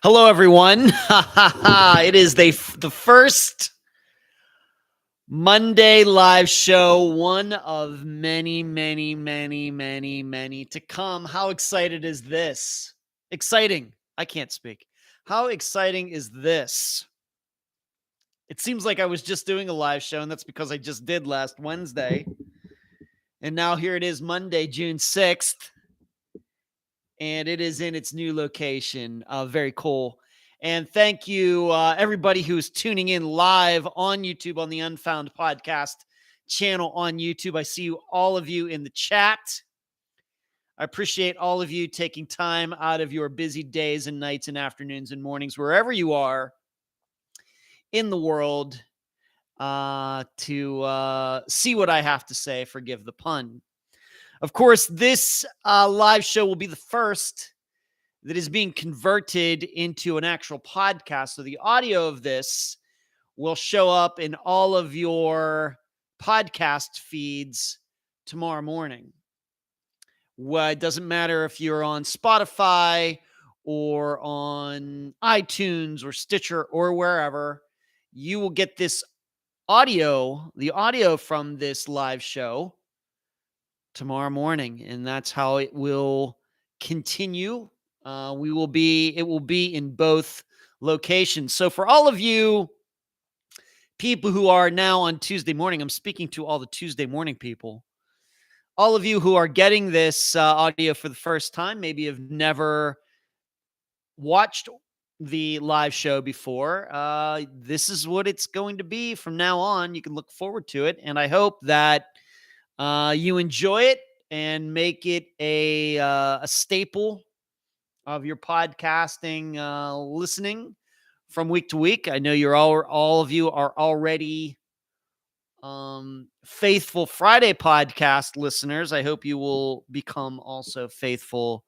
Hello, everyone. It is the first Monday live show, one of many, many, many, many, many to come. How excited is this? Exciting. I can't speak. How exciting is this? It seems like I was just doing a live show, and that's because I just did last Wednesday. And now here it is, Monday, June 6th. And it is in its new location. Very cool. And thank you, everybody who's tuning in live on YouTube on the Unfound Podcast Channel on YouTube. I see you, all of you in the chat. I appreciate all of you taking time out of your busy days and nights and afternoons and mornings, wherever you are in the world, to see what I have to say. Forgive the pun. Of course, this live show will be the first that is being converted into an actual podcast. So the audio of this will show up in all of your podcast feeds tomorrow morning. Well, it doesn't matter if you're on Spotify or on iTunes or Stitcher or wherever, you will get this audio, the audio from this live show tomorrow morning. And that's how it will continue. It will be in both locations. So for all of you people who are now on Tuesday morning, I'm speaking to all the Tuesday morning people. All of you who are getting this audio for the first time, maybe have never watched the live show before. This is what it's going to be from now on. You can look forward to it. And I hope that you enjoy it and make it a staple of your podcasting listening from week to week. I know you're all of you are already faithful Friday podcast listeners. I hope you will become also faithful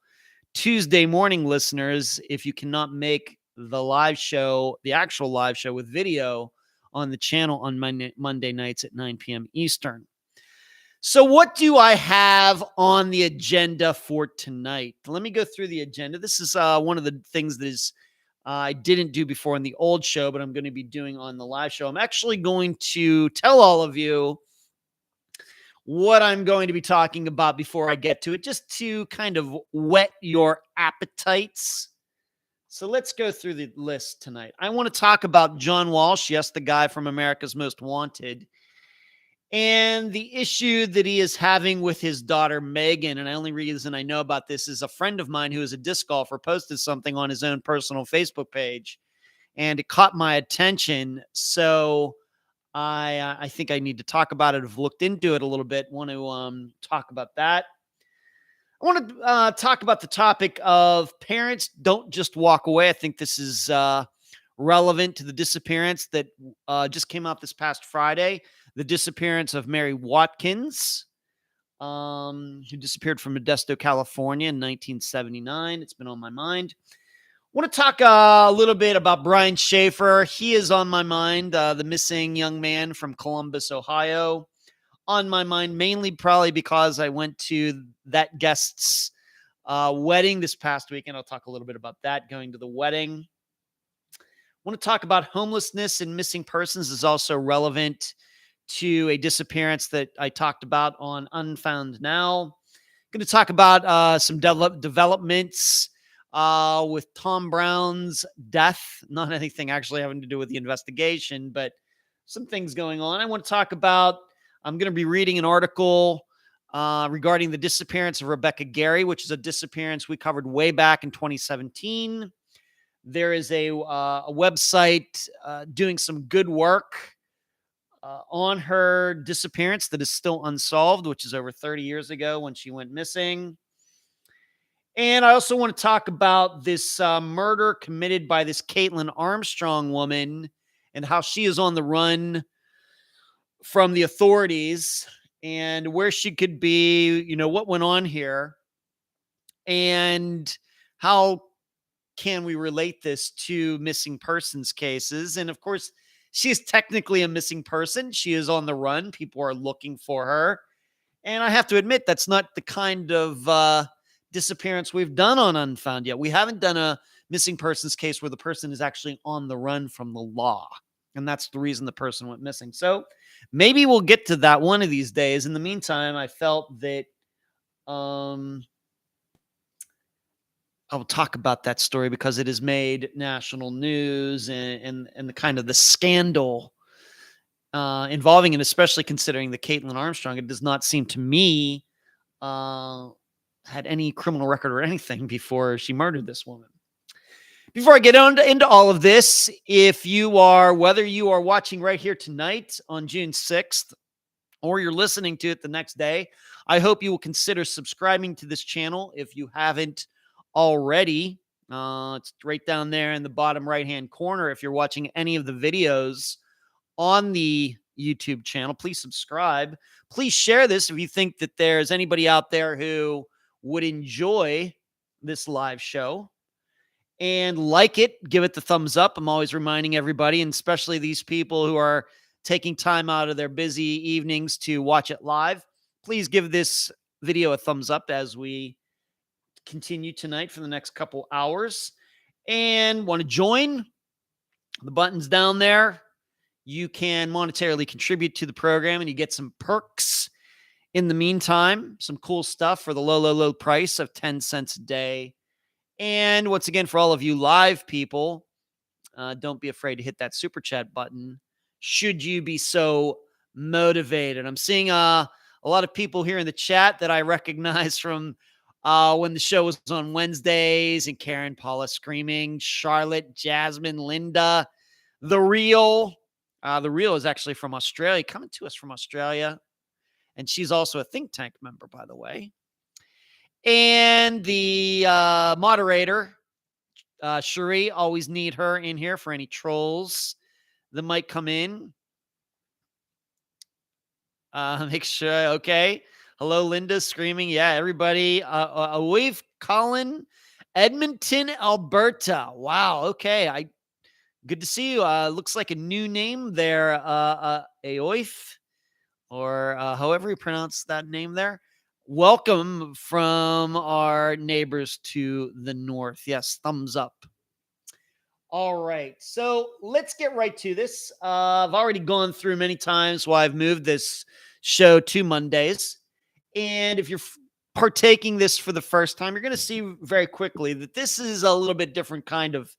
Tuesday morning listeners if you cannot make the live show, the actual live show with video on the channel on Monday nights at 9 p.m. Eastern. So what do I have on the agenda for tonight? Let me go through the agenda. This is one of the things that is I didn't do before in the old show, but I'm going to be doing on the live show. I'm actually going to tell all of you what I'm going to be talking about before I get to it, just to kind of whet your appetites. So let's go through the list tonight. I want to talk about John Walsh, yes, the guy from America's Most Wanted, and the issue that he is having with his daughter, Meghan. And the only reason I know about this is a friend of mine who is a disc golfer posted something on his own personal Facebook page, and it caught my attention. So I think I need to talk about it. I've looked into it a little bit. Want to talk about that. I want to talk about the topic of parents don't just walk away. I think this is relevant to the disappearance that just came out this past Friday. The disappearance of Mary Watkins, who disappeared from Modesto, California in 1979. It's been on my mind. I want to talk a little bit about Brian Schaefer. He is on my mind, the missing young man from Columbus, Ohio. On my mind, mainly probably because I went to that guest's wedding this past weekend. I'll talk a little bit about that, going to the wedding. I want to talk about homelessness and missing persons is also relevant to a disappearance that I talked about on Unfound Now. I'm going to talk about some developments with Tom Brown's death. Not anything actually having to do with the investigation, but some things going on. I want to talk about, I'm going to be reading an article regarding the disappearance of Rebecca Gary, which is a disappearance we covered way back in 2017. There is a website doing some good work on her disappearance that is still unsolved, which is over 30 years ago when she went missing. And I also want to talk about this murder committed by this Kaitlin Armstrong woman and how she is on the run from the authorities and where she could be, you know, what went on here and how can we relate this to missing persons cases. And of course, she's technically a missing person. She is on the run. People are looking for her. And I have to admit, that's not the kind of disappearance we've done on Unfound yet. We haven't done a missing persons case where the person is actually on the run from the law. And that's the reason the person went missing. So maybe we'll get to that one of these days. In the meantime, I felt that I'll talk about that story because it has made national news and the kind of the scandal involving it, especially considering the Kaitlin Armstrong. It does not seem to me had any criminal record or anything before she murdered this woman. Before I get into all of this, whether you are watching right here tonight on June 6th or you're listening to it the next day, I hope you will consider subscribing to this channel if you haven't already. It's right down there in the bottom right-hand corner. If you're watching any of the videos on the YouTube channel, please subscribe. Please share this if you think that there's anybody out there who would enjoy this live show. And like it, give it the thumbs up. I'm always reminding everybody, and especially these people who are taking time out of their busy evenings to watch it live, please give this video a thumbs up as we continue tonight for the next couple hours. And want to join? The button's down there. You can monetarily contribute to the program and you get some perks in the meantime, some cool stuff for the low price of 10 cents a day. And once again, for all of you live people, don't be afraid to hit that super chat button should you be so motivated. I'm seeing a lot of people here in the chat that I recognize from when the show was on Wednesdays, and Karen, Paula screaming, Charlotte, Jasmine, Linda, The Real. The Real is actually from Australia, coming to us from Australia. And she's also a think tank member, by the way. And the moderator, Cherie, always need her in here for any trolls that might come in. Make sure, okay. Hello, Linda, screaming. Yeah, everybody. Wave, Colin, Edmonton, Alberta. Wow, okay. Good to see you. Looks like a new name there, Aoif, or however you pronounce that name there. Welcome from our neighbors to the north. Yes, thumbs up. All right, so let's get right to this. I've already gone through many times why I've moved this show to Mondays. And if you're partaking this for the first time, you're going to see very quickly that this is a little bit different kind of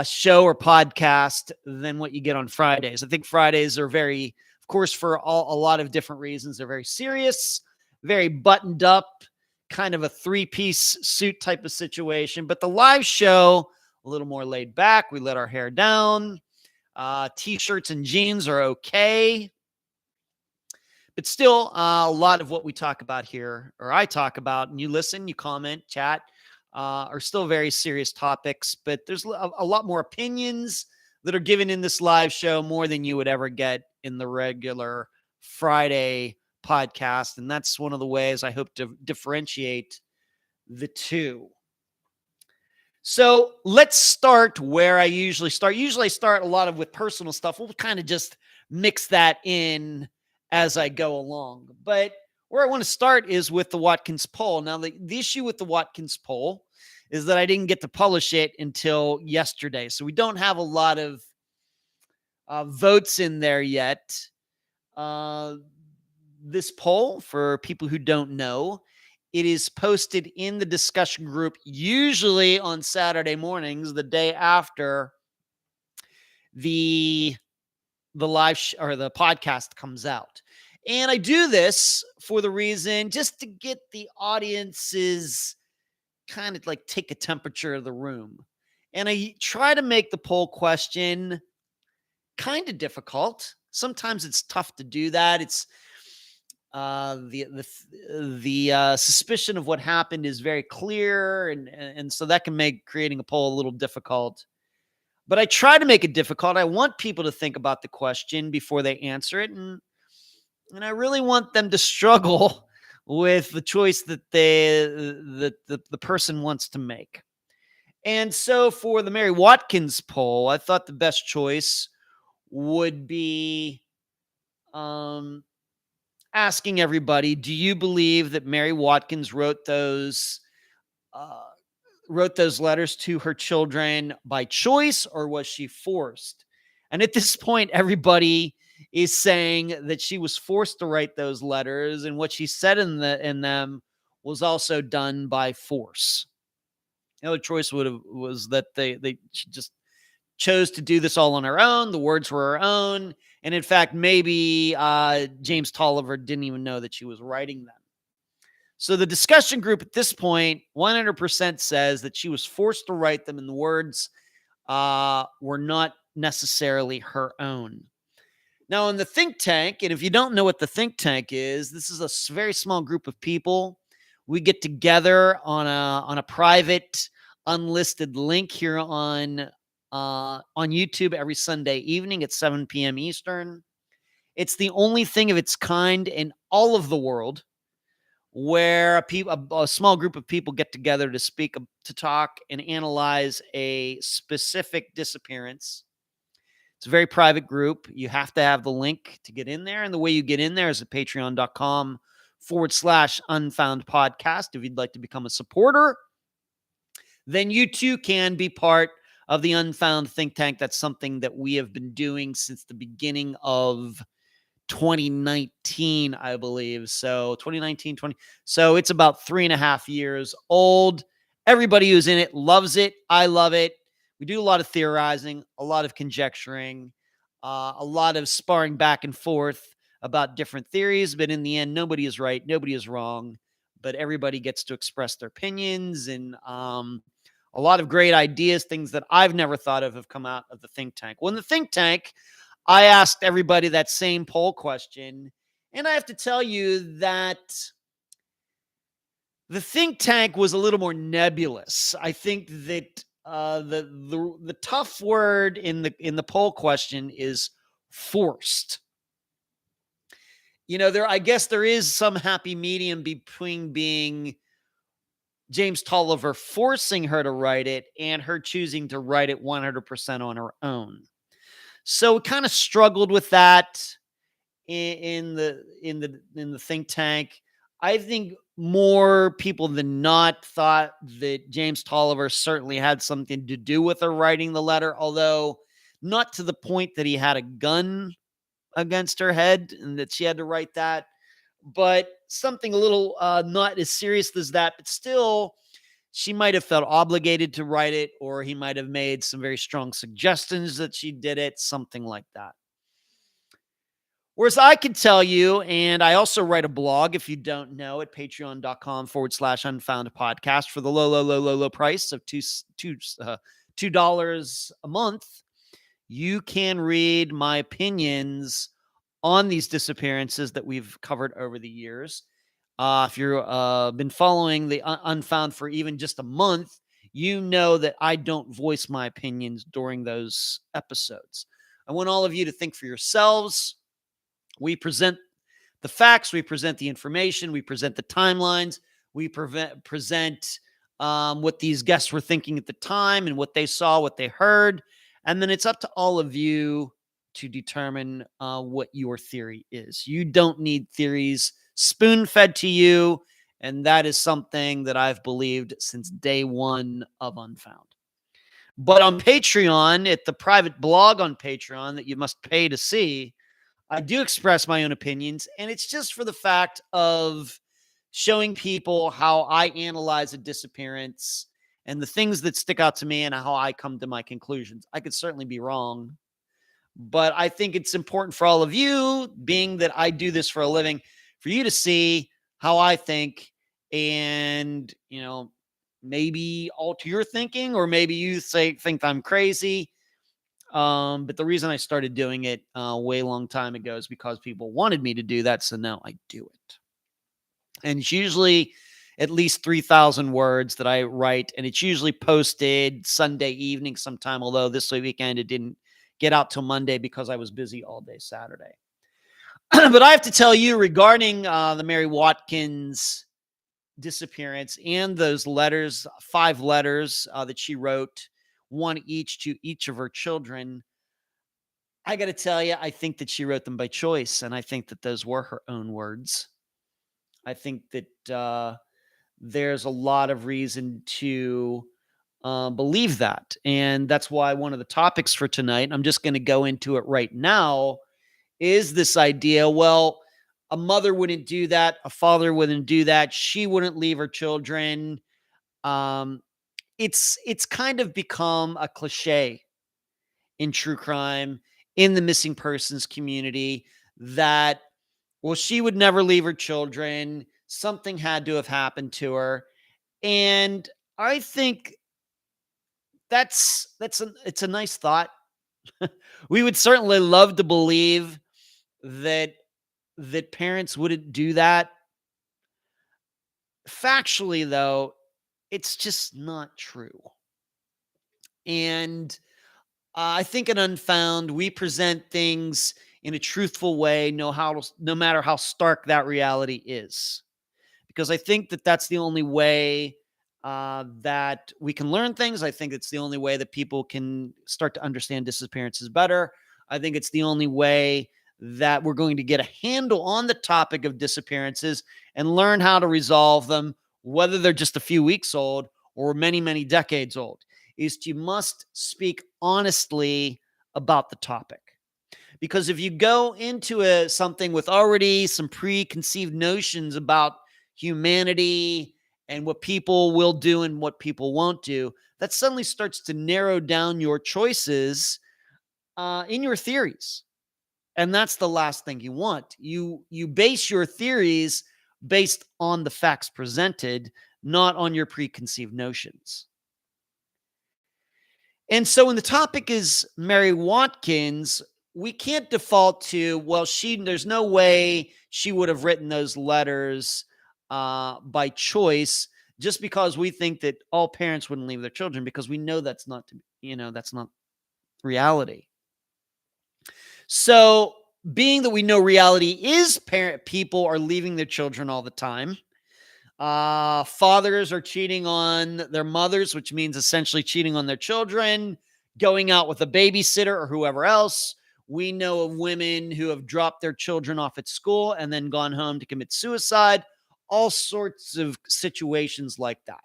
show or podcast than what you get on Fridays. I think Fridays are very, of course, for a lot of different reasons, they're very serious, very buttoned up, kind of a three-piece suit type of situation. But the live show, a little more laid back. We let our hair down. T-shirts and jeans are okay. But still, a lot of what we talk about here, or I talk about, and you listen, you comment, chat, are still very serious topics. But there's a lot more opinions that are given in this live show, more than you would ever get in the regular Friday podcast. And that's one of the ways I hope to differentiate the two. So let's start where I usually start. Usually I start a lot with personal stuff. We'll kind of just mix that in as I go along. But where I want to start is with the Watkins poll. Now, the issue with the Watkins poll is that I didn't get to publish it until yesterday. So we don't have a lot of votes in there yet. This poll, for people who don't know, it is posted in the discussion group, usually on Saturday mornings, the day after the live or the podcast comes out. And I do this for the reason just to get the audience's kind of like take a temperature of the room. And I try to make the poll question kind of difficult. Sometimes it's tough to do that. It's the suspicion of what happened is very clear, and so that can make creating a poll a little difficult. But I try to make it difficult. I want people to think about the question before they answer it, and I really want them to struggle with the choice that the person wants to make. And so for the Mary Watkins poll, I thought the best choice would be asking everybody, do you believe that Mary Watkins wrote those wrote those letters to her children by choice, or was she forced? And at this point, everybody is saying that she was forced to write those letters, and what she said in them was also done by force. The other choice was that she just chose to do this all on her own. The words were her own, and in fact, maybe James Tolliver didn't even know that she was writing them. So the discussion group at this point, 100% says that she was forced to write them, and the words were not necessarily her own. Now, in the think tank, and if you don't know what the think tank is, this is a very small group of people. We get together on a private, unlisted link here on YouTube every Sunday evening at 7 p.m. Eastern. It's the only thing of its kind in all of the world where a small group of people get together to speak, to talk, and analyze a specific disappearance. It's a very private group. You have to have the link to get in there. And the way you get in there is at patreon.com/Unfound Podcast. If you'd like to become a supporter, then you too can be part of the Unfound think tank. That's something that we have been doing since the beginning of 2019, I believe. So 2019, So it's about 3.5 years old. Everybody who's in it loves it. I love it. We do a lot of theorizing, a lot of conjecturing, a lot of sparring back and forth about different theories. But in the end, nobody is right. Nobody is wrong. But everybody gets to express their opinions, and a lot of great ideas, things that I've never thought of have come out of the think tank. Well, in the think tank, I asked everybody that same poll question, and I have to tell you that the think tank was a little more nebulous. I think that the tough word in the poll question is forced. I guess there is some happy medium between being James Tolliver forcing her to write it and her choosing to write it 100% on her own. So we kind of struggled with that in the think tank. I think more people than not thought that James Tolliver certainly had something to do with her writing the letter, although not to the point that he had a gun against her head and that she had to write that, but something a little not as serious as that. But still, she might have felt obligated to write it, or he might have made some very strong suggestions that she did it, something like that. Whereas I could tell you, and I also write a blog, if you don't know, at patreon.com/Unfound Podcast for the low price of $2 a month. You can read my opinions on these disappearances that we've covered over the years. If you've been following the Unfound for even just a month, you know that I don't voice my opinions during those episodes. I want all of you to think for yourselves. We present the facts, we present the information, we present the timelines, we present what these guests were thinking at the time and what they saw, what they heard. And then it's up to all of you to determine what your theory is. You don't need theories spoon-fed to you, and that is something that I've believed since day one of Unfound. But on Patreon, at the private blog on Patreon that you must pay to see, I do express my own opinions, and it's just for the fact of showing people how I analyze a disappearance and the things that stick out to me and how I come to my conclusions. I could certainly be wrong, but I think it's important for all of you, being that I do this for a living, for you to see how I think and, maybe alter your thinking, or maybe you think I'm crazy. But the reason I started doing it way long time ago is because people wanted me to do that. So now I do it. And it's usually at least 3,000 words that I write. And it's usually posted Sunday evening sometime, although this weekend it didn't get out till Monday because I was busy all day Saturday. But I have to tell you, regarding the Mary Watkins disappearance and those letters, 5 letters that she wrote, one each to each of her children, I got to tell you, I think that she wrote them by choice, and I think that those were her own words. I think that there's a lot of reason to believe that. And that's why one of the topics for tonight, I'm just going to go into it right now, is this idea, well, a mother wouldn't do that. A father wouldn't do that. She wouldn't leave her children. Um, it's kind of become a cliche in true crime, in the missing persons community, that, well, she would never leave her children. Something had to have happened to her. And I think it's a nice thought. We would certainly love to believe that parents wouldn't do that. Factually, though, it's just not true. And I think in Unfound, we present things in a truthful way, no matter how stark that reality is. Because I think that that's the only way that we can learn things. I think it's the only way that people can start to understand disappearances better. I think it's the only way that we're going to get a handle on the topic of disappearances and learn how to resolve them, whether they're just a few weeks old or many, many decades old, is you must speak honestly about the topic. Because if you go into something with already some preconceived notions about humanity and what people will do and what people won't do, that suddenly starts to narrow down your choices in your theories. And that's the last thing you want. You base your theories based on the facts presented, not on your preconceived notions. And so when the topic is Mary Watkins, we can't default to, well, there's no way she would have written those letters by choice, just because we think that all parents wouldn't leave their children, because we know that's not reality. So being that we know reality is people are leaving their children all the time. Fathers are cheating on their mothers, which means essentially cheating on their children, going out with a babysitter or whoever else. We know of women who have dropped their children off at school and then gone home to commit suicide. All sorts of situations like that.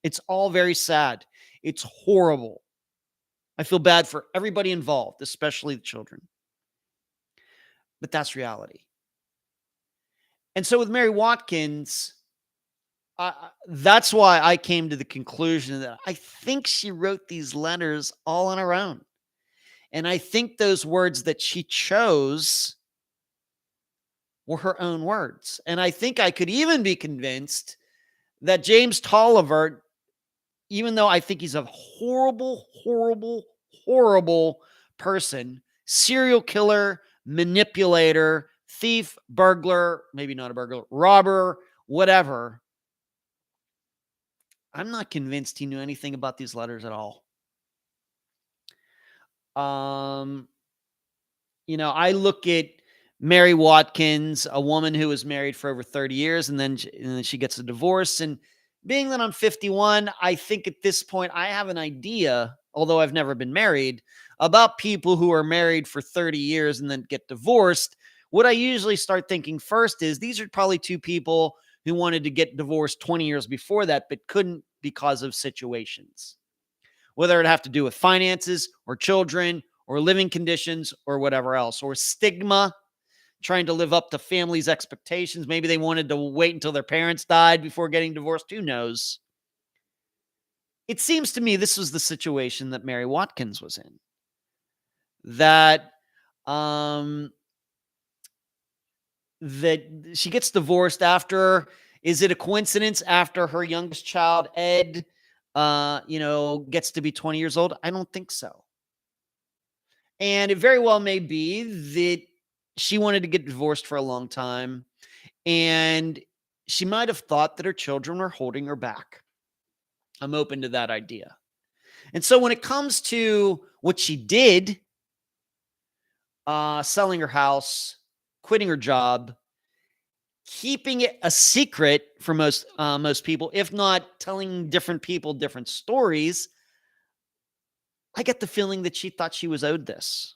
It's all very sad. It's horrible. I feel bad for everybody involved, especially the children. But that's reality. And so with Mary Watkins, that's why I came to the conclusion that I think she wrote these letters all on her own. And I think those words that she chose were her own words. And I think I could even be convinced that James Tolliver, even though I think he's a horrible, horrible, horrible person, serial killer, manipulator, thief, burglar, maybe not a burglar, robber, whatever, I'm not convinced he knew anything about these letters at all. I look at Mary Watkins, a woman who was married for over 30 years, and then she gets a divorce. And being that I'm 51, I think at this point I have an idea, although I've never been married, about people who are married for 30 years and then get divorced. What I usually start thinking first is these are probably two people who wanted to get divorced 20 years before that, but couldn't because of situations, whether it have to do with finances or children or living conditions or whatever else, or stigma, trying to live up to families' expectations. Maybe they wanted to wait until their parents died before getting divorced. Who knows? It seems to me this was the situation that Mary Watkins was in. That she gets divorced after, is it a coincidence, after her youngest child, Ed, gets to be 20 years old? I don't think so. And it very well may be that she wanted to get divorced for a long time, and she might have thought that her children were holding her back. I'm open to that idea. And so when it comes to what she did, selling her house, quitting her job, keeping it a secret for most people, if not telling different people different stories, I get the feeling that she thought she was owed this.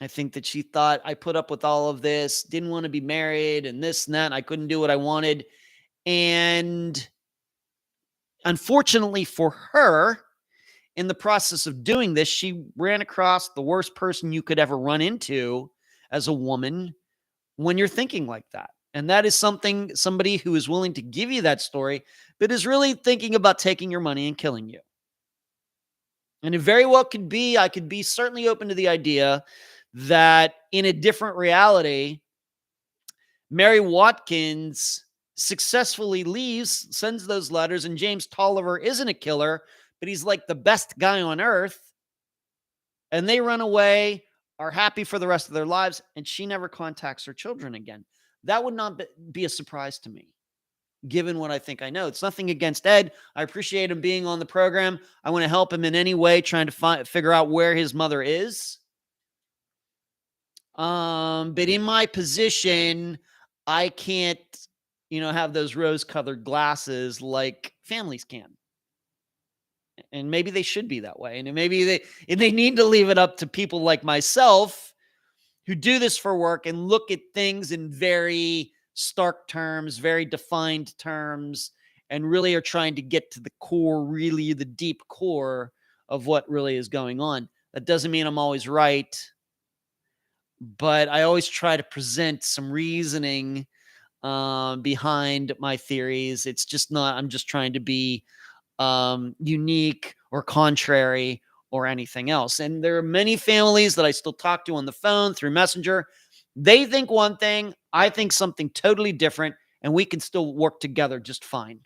I think that she thought, I put up with all of this, didn't want to be married and this and that, and I couldn't do what I wanted. And Unfortunately for her, in the process of doing this, she ran across the worst person you could ever run into as a woman when you're thinking like that. And that is somebody who is willing to give you that story, but is really thinking about taking your money and killing you. And it very well could be, I could be certainly open to the idea that in a different reality, Mary Watkins successfully leaves, sends those letters, and James Tolliver isn't a killer, but he's like the best guy on earth. And they run away, are happy for the rest of their lives, and she never contacts her children again. That would not be a surprise to me, given what I think I know. It's nothing against Ed. I appreciate him being on the program. I want to help him in any way, trying to figure out where his mother is. But in my position, I can't, have those rose-colored glasses like families can. And maybe they should be that way. And maybe they need to leave it up to people like myself who do this for work and look at things in very stark terms, very defined terms, and really are trying to get to the core, really the deep core of what really is going on. That doesn't mean I'm always right, but I always try to present some reasoning behind my theories. It's just not, I'm just trying to be unique or contrary or anything else. And there are many families that I still talk to on the phone through Messenger. They think one thing, I think something totally different, and we can still work together just fine.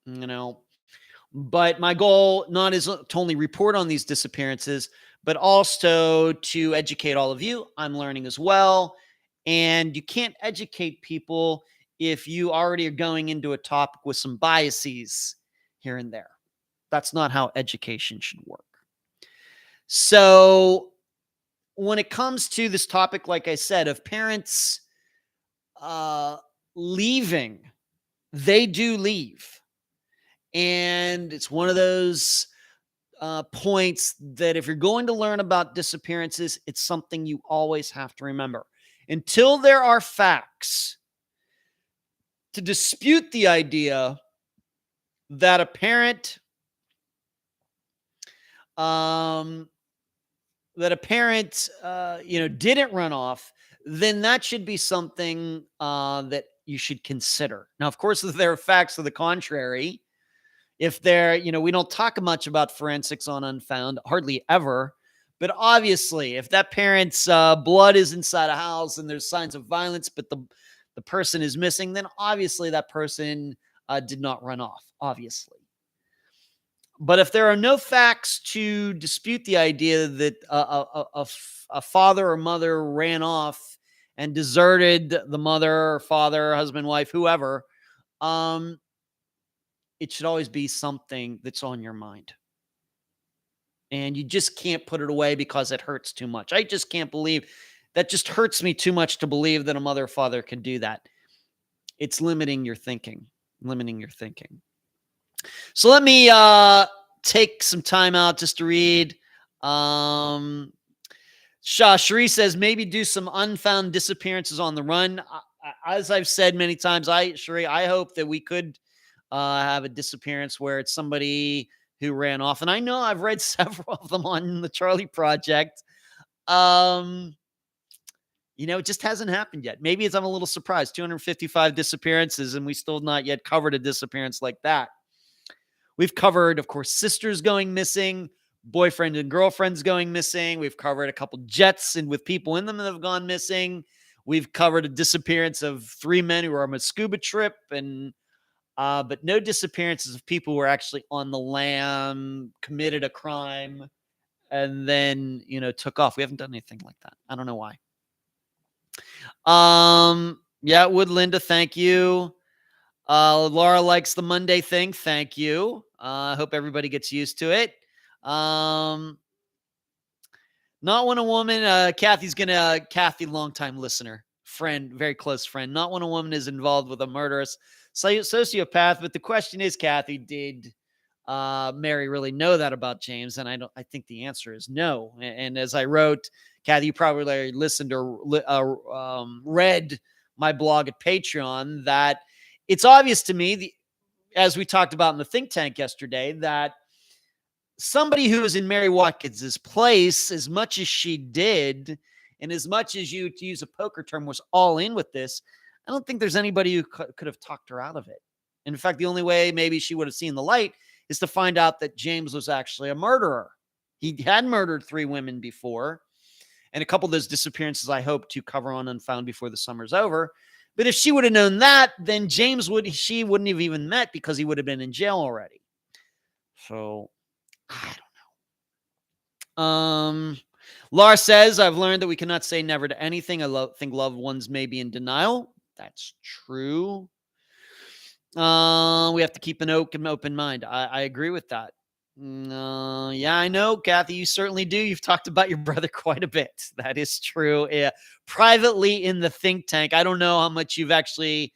But my goal not is to only report on these disappearances, but also to educate all of you. I'm learning as well. And you can't educate people if you already are going into a topic with some biases here and there. That's not how education should work. So when it comes to this topic, like I said, of parents leaving, they do leave. And it's one of those points that if you're going to learn about disappearances, it's something you always have to remember. Until there are facts to dispute the idea that a parent didn't run off, then that should be something that you should consider. Now, of course, if there are facts to the contrary, if there, we don't talk much about forensics on Unfound, hardly ever. But obviously, if that parent's blood is inside a house and there's signs of violence, but the person is missing, then obviously that person did not run off, obviously. But if there are no facts to dispute the idea that a father or mother ran off and deserted the mother or father, husband, wife, whoever, it should always be something that's on your mind. And you just can't put it away because it hurts too much. I just can't believe that. Just hurts me too much to believe that a mother or father can do that. It's limiting your thinking. So let me take some time out just to read. Cherie says, maybe do some unfound disappearances on the run. As I've said many times, Cherie, I hope that we could have a disappearance where it's somebody who ran off. And I know I've read several of them on the Charlie Project. It just hasn't happened yet. Maybe I'm a little surprised. 255 disappearances, and we still not yet covered a disappearance like that. We've covered, of course, sisters going missing, boyfriend and girlfriends going missing. We've covered a couple jets and with people in them that have gone missing. We've covered a disappearance of 3 men who were on a scuba trip, and but no disappearances of people who were actually on the lam, committed a crime, and then, took off. We haven't done anything like that. I don't know why. Yeah, Woodlinda, thank you. Laura likes the Monday thing. Thank you. I hope everybody gets used to it. Not when a woman, Kathy, longtime listener, friend, very close friend. Not when a woman is involved with a murderous sociopath. But the question is, Kathy, did Mary really know that about James? And I think the answer is no. And as I wrote, Kathy, you probably listened or read my blog at Patreon, that it's obvious to me as we talked about in the think tank yesterday, that somebody who is in Mary Watkins's place, as much as she did, and as much as you, to use a poker term, was all in with this, I don't think there's anybody who could have talked her out of it. In fact, the only way maybe she would have seen the light is to find out that James was actually a murderer. He had murdered 3 women before, and a couple of those disappearances I hope to cover on Unfound before the summer's over. But if she would have known that, then she wouldn't have even met, because he would have been in jail already. So I don't know. Laura says, I've learned that we cannot say never to anything. I think loved ones may be in denial. That's true. We have to keep an open mind. I agree with that. Yeah, I know, Kathy, you certainly do. You've talked about your brother quite a bit. That is true. Yeah. Privately in the think tank, I don't know how much you've actually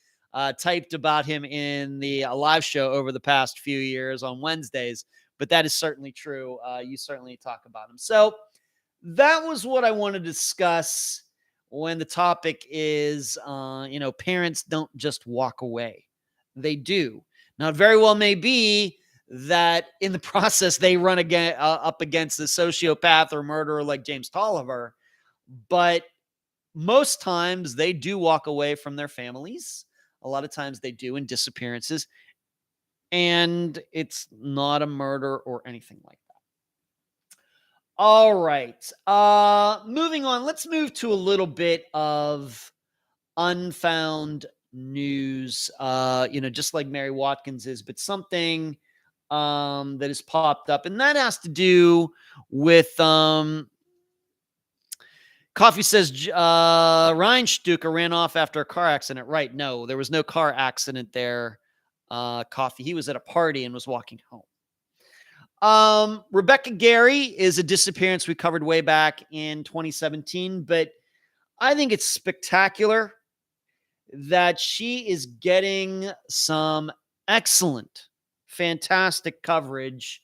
typed about him in the live show over the past few years on Wednesdays, but that is certainly true. You certainly talk about him. So that was what I wanted to discuss when the topic is, parents don't just walk away. They do. Now, it very well may be that in the process they run up against a sociopath or murderer like James Tolliver, but most times they do walk away from their families. A lot of times they do in disappearances, and it's not a murder or anything like that. All right. Moving on. Let's move to a little bit of unfound news, just like Mary Watkins is, but something that has popped up, and that has to do with Coffee says Ryan Stuker ran off after a car accident. Right? No, there was no car accident there. Coffee, he was at a party and was walking home. Rebecca Gary is a disappearance we covered way back in 2017, but I think it's spectacular that she is getting some excellent, fantastic coverage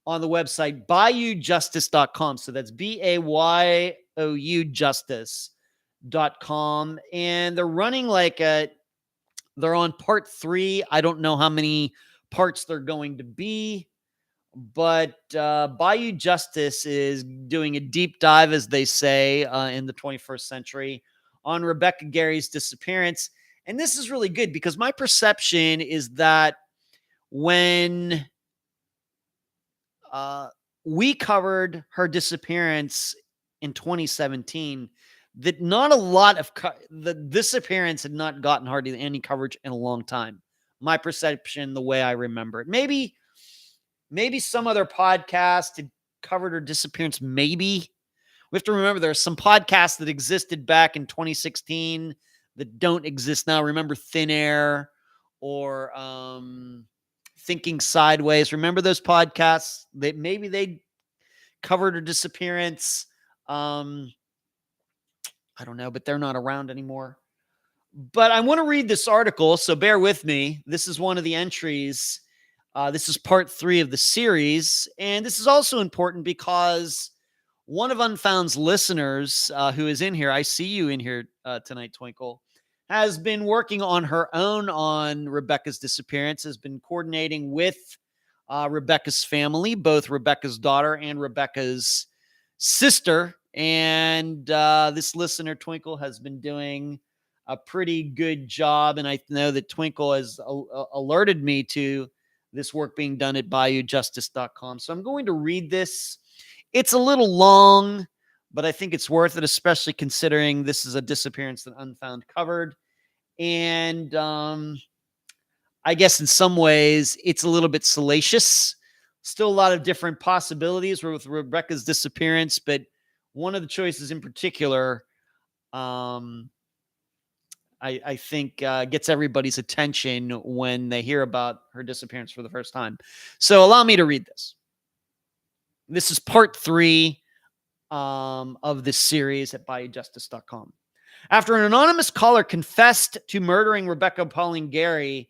on the website bayoujustice.com. So that's BAYOU justice.com. And they're running they're on part 3. I don't know how many parts they're going to be, but Bayou Justice is doing a deep dive, as they say, in the 21st century on Rebecca Gary's disappearance. And this is really good, because my perception is that when we covered her disappearance in 2017, that not a lot of the disappearance had not gotten hardly any coverage in a long time. My perception, the way I remember it. Maybe some other podcast had covered her disappearance. Maybe. We have to remember there are some podcasts that existed back in 2016 that don't exist now. Remember Thin Air or Thinking Sideways. Remember those podcasts that maybe they covered her disappearance. I don't know, but they're not around anymore. But I want to read this article, so bear with me. This is one of the entries. This is part 3 of the series. And this is also important because one of Unfound's listeners who is in here, I see you in here tonight, Twinkle, has been working on her own on Rebecca's disappearance, has been coordinating with Rebecca's family, both Rebecca's daughter and Rebecca's sister. And this listener, Twinkle, has been doing a pretty good job. And I know that Twinkle has alerted me to this work being done at bayoujustice.com. So I'm going to read this. It's a little long, but I think it's worth it, especially considering this is a disappearance that Unfound covered. And I guess in some ways it's a little bit salacious. Still a lot of different possibilities with Rebecca's disappearance, but one of the choices in particular, I think gets everybody's attention when they hear about her disappearance for the first time. So allow me to read this. This is part 3 of this series at bayoujustice.com. After an anonymous caller confessed to murdering Rebecca Pauline Gary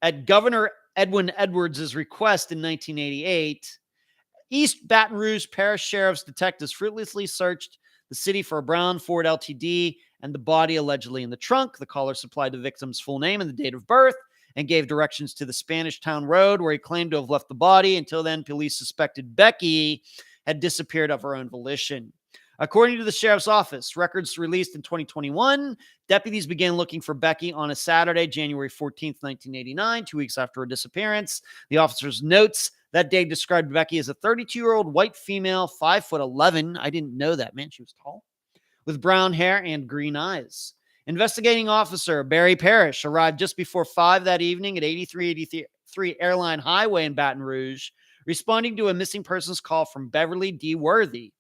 at Governor Edwin Edwards' request in 1988, East Baton Rouge Parish Sheriff's detectives fruitlessly searched the city for a brown Ford LTD and the body allegedly in the trunk. The caller supplied the victim's full name and the date of birth, and gave directions to the Spanish Town Road, where he claimed to have left the body. Until then, police suspected Becky had disappeared of her own volition. According to the sheriff's office, records released in 2021, deputies began looking for Becky on a Saturday, January 14th, 1989, 2 weeks after her disappearance. The officer's notes that day described Becky as a 32-year-old white female, 5'11". I didn't know that. Man, she was tall. With brown hair and green eyes. Investigating officer Barry Parrish arrived just before 5 that evening at 8383 Airline Highway in Baton Rouge, responding to a missing persons call from Beverly D. Worthy,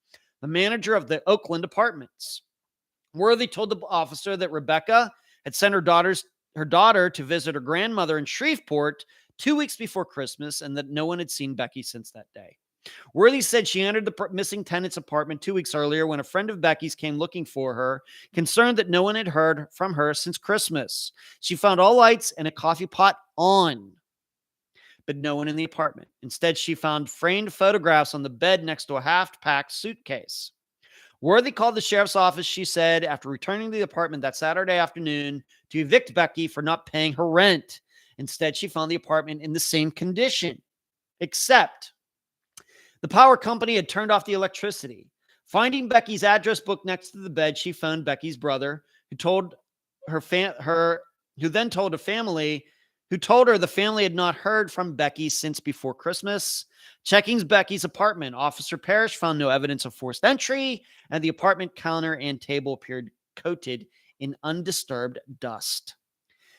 the manager of the Oakland apartments. Worthy told the officer that Rebecca had sent her daughter to visit her grandmother in Shreveport 2 weeks before Christmas, and that no one had seen Becky since that day. Worthy said she entered the missing tenant's apartment 2 weeks earlier when a friend of Becky's came looking for her, concerned that no one had heard from her since Christmas. She found all lights and a coffee pot on, but no one in the apartment. Instead, she found framed photographs on the bed next to a half-packed suitcase. Worthy called the sheriff's office, she said, after returning to the apartment that Saturday afternoon to evict Becky for not paying her rent. Instead, she found the apartment in the same condition, except the power company had turned off the electricity. Finding Becky's address book next to the bed, she phoned Becky's brother, who told her the family had not heard from Becky since before Christmas. Checking Becky's apartment, Officer Parrish found no evidence of forced entry, and the apartment counter and table appeared coated in undisturbed dust.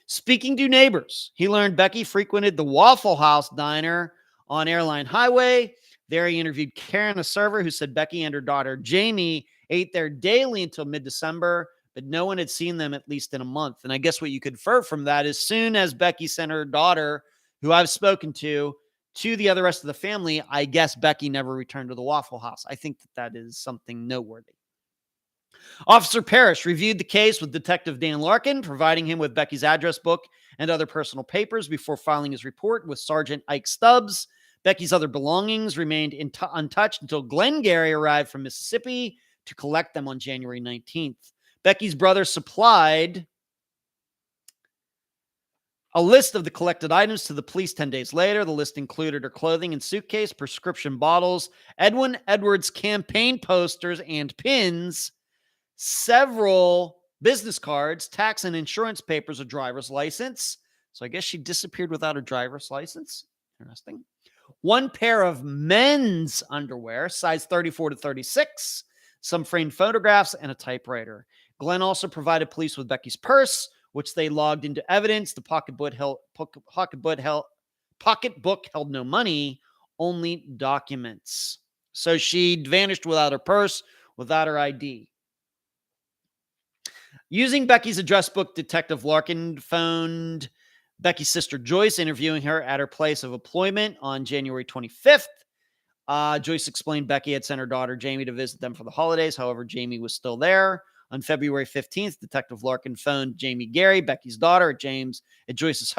Speaking to neighbors, he learned Becky frequented the Waffle House diner on Airline Highway. There he interviewed Karen, a server, who said Becky and her daughter Jamie ate there daily until mid-December, but no one had seen them at least in a month. And I guess what you could infer from that is, soon as Becky sent her daughter, who I've spoken to the other rest of the family, I guess Becky never returned to the Waffle House. I think that is something noteworthy. Officer Parrish reviewed the case with Detective Dan Larkin, providing him with Becky's address book and other personal papers before filing his report with Sergeant Ike Stubbs. Becky's other belongings remained untouched until Glengarry arrived from Mississippi to collect them on January 19th. Becky's brother supplied a list of the collected items to the police 10 days later. The list included her clothing and suitcase, prescription bottles, Edwin Edwards campaign posters and pins, several business cards, tax and insurance papers, a driver's license. So I guess she disappeared without a driver's license. Interesting. One pair of men's underwear, size 34 to 36, some framed photographs, and a typewriter. Glenn also provided police with Becky's purse, which they logged into evidence. The pocketbook held no money, only documents. So she vanished without her purse, without her ID. Using Becky's address book, Detective Larkin phoned Becky's sister Joyce, interviewing her at her place of employment on January 25th. Joyce explained Becky had sent her daughter Jamie to visit them for the holidays. However, Jamie was still there. On February 15th, Detective Larkin phoned Jamie Gary, Becky's daughter, at Joyce's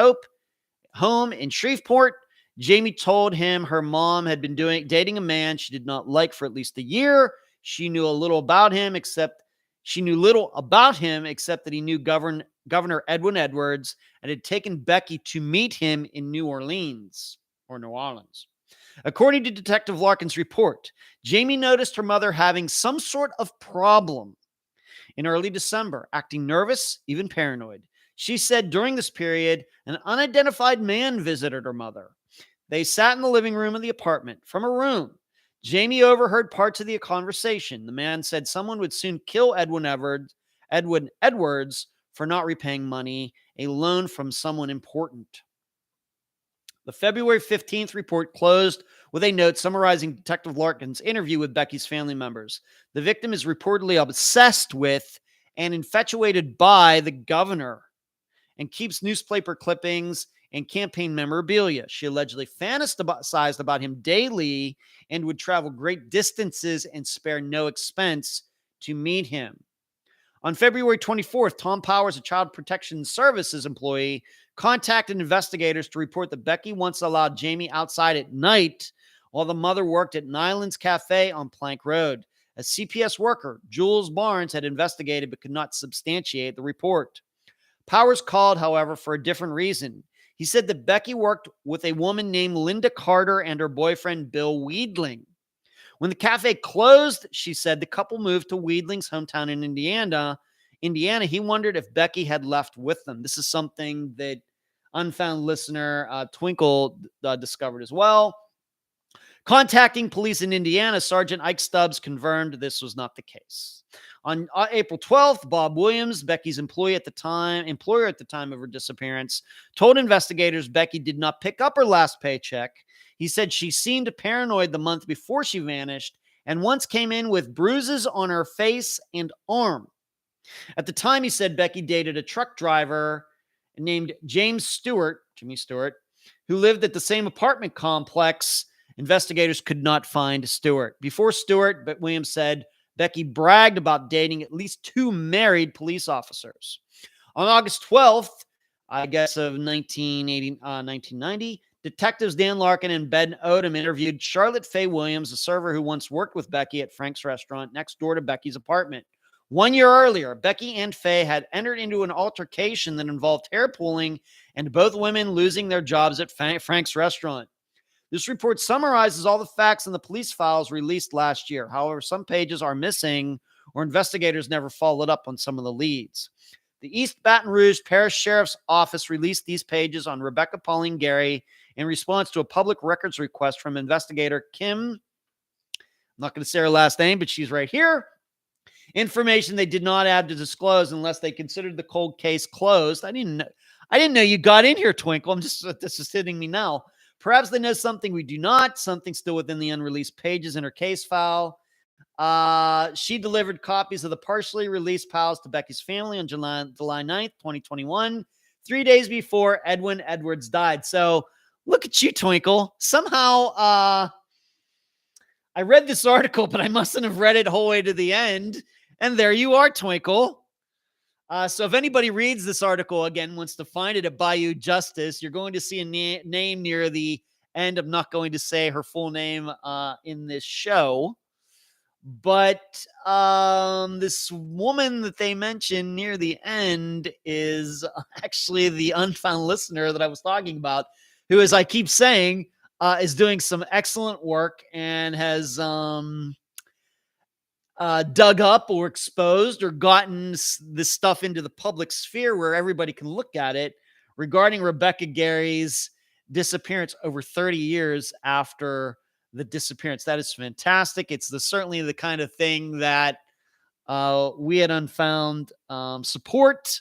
home in Shreveport. Jamie told him her mom had been dating a man she did not like for at least a year. She knew little about him except that he knew Governor Edwin Edwards and had taken Becky to meet him in New Orleans. According to Detective Larkin's report, Jamie noticed her mother having some sort of problem in early December, acting nervous, even paranoid. She said during this period, an unidentified man visited her mother. They sat in the living room of the apartment. From a room, Jamie overheard parts of the conversation. The man said someone would soon kill Edwin Edwards for not repaying money, a loan from someone important. The February 15th report closed with a note summarizing Detective Larkin's interview with Becky's family members. The victim is reportedly obsessed with and infatuated by the governor and keeps newspaper clippings and campaign memorabilia. She allegedly fantasized about him daily and would travel great distances and spare no expense to meet him. On February 24th, Tom Powers, a Child Protection Services employee, contacted investigators to report that Becky once allowed Jamie outside at night while the mother worked at Nyland's Cafe on Plank Road. A CPS worker, Jules Barnes, had investigated but could not substantiate the report. Powers called, however, for a different reason. He said that Becky worked with a woman named Linda Carter and her boyfriend, Bill Weedling. When the cafe closed, she said the couple moved to Weedling's hometown in Indiana. He wondered if Becky had left with them. This is something that Unfound listener Twinkle discovered as well. Contacting police in Indiana, Sergeant Ike Stubbs confirmed this was not the case. On April 12th, Bob Williams, Becky's employer at the time of her disappearance, told investigators Becky did not pick up her last paycheck. He said she seemed paranoid the month before she vanished and once came in with bruises on her face and arm. At the time, he said Becky dated a truck driver named Jimmy Stewart, who lived at the same apartment complex. Investigators could not find Stewart. Before Stewart, but Williams said Becky bragged about dating at least 2 married police officers. On August 12th, I guess of 1990, detectives Dan Larkin and Ben Odom interviewed Charlotte Faye Williams, a server who once worked with Becky at Frank's restaurant next door to Becky's apartment. 1 year earlier, Becky and Faye had entered into an altercation that involved hair pulling and both women losing their jobs at Frank's restaurant. This report summarizes all the facts in the police files released last year. However, some pages are missing or investigators never followed up on some of the leads. The East Baton Rouge Parish Sheriff's Office released these pages on Rebecca Pauline Gary in response to a public records request from investigator Kim. I'm not going to say her last name, but she's right here. Information they did not have to disclose unless they considered the cold case closed. I didn't know you got in here, Twinkle. This is hitting me now. Perhaps they know something we do not, something still within the unreleased pages in her case file. She delivered copies of the partially released files to Becky's family on July 9th, 2021, 3 days before Edwin Edwards died. So look at you, Twinkle. Somehow I read this article, but I mustn't have read it whole way to the end. And there you are, Twinkle. So if anybody reads this article again, wants to find it at Bayou Justice, you're going to see a name near the end. I'm not going to say her full name in this show. But this woman that they mentioned near the end is actually the Unfound listener that I was talking about, who, as I keep saying, is doing some excellent work and has dug up or exposed or gotten this stuff into the public sphere where everybody can look at it regarding Rebecca Gary's disappearance over 30 years after the disappearance. That is fantastic. It's certainly the kind of thing that we at Unfound support.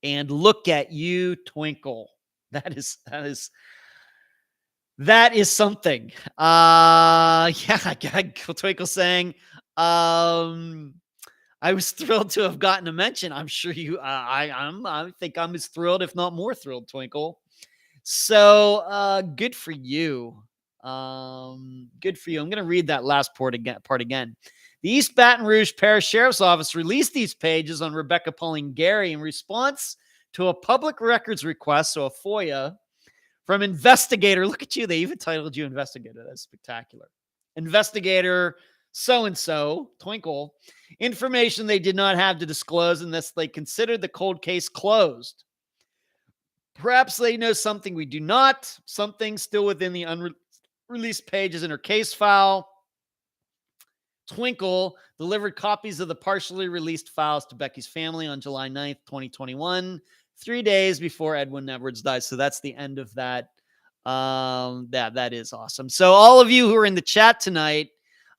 And look at you, Twinkle. That is something. Twinkle saying, I was thrilled to have gotten a mention. I'm sure you, I think I'm as thrilled, if not more thrilled, Twinkle. So, good for you. Good for you. I'm going to read that last part again. The East Baton Rouge Parish Sheriff's Office released these pages on Rebecca Pauline Gary in response to a public records request, so a FOIA, from investigator. Look at you. They even titled you investigator. That's spectacular. Investigator so-and-so, Twinkle, information they did not have to disclose unless they considered the cold case closed. Perhaps they know something we do not, something still within the unreleased pages in her case file. Twinkle delivered copies of the partially released files to Becky's family on July 9th, 2021, 3 days before Edwin Edwards died. So that's the end of that. That is awesome. So all of you who are in the chat tonight,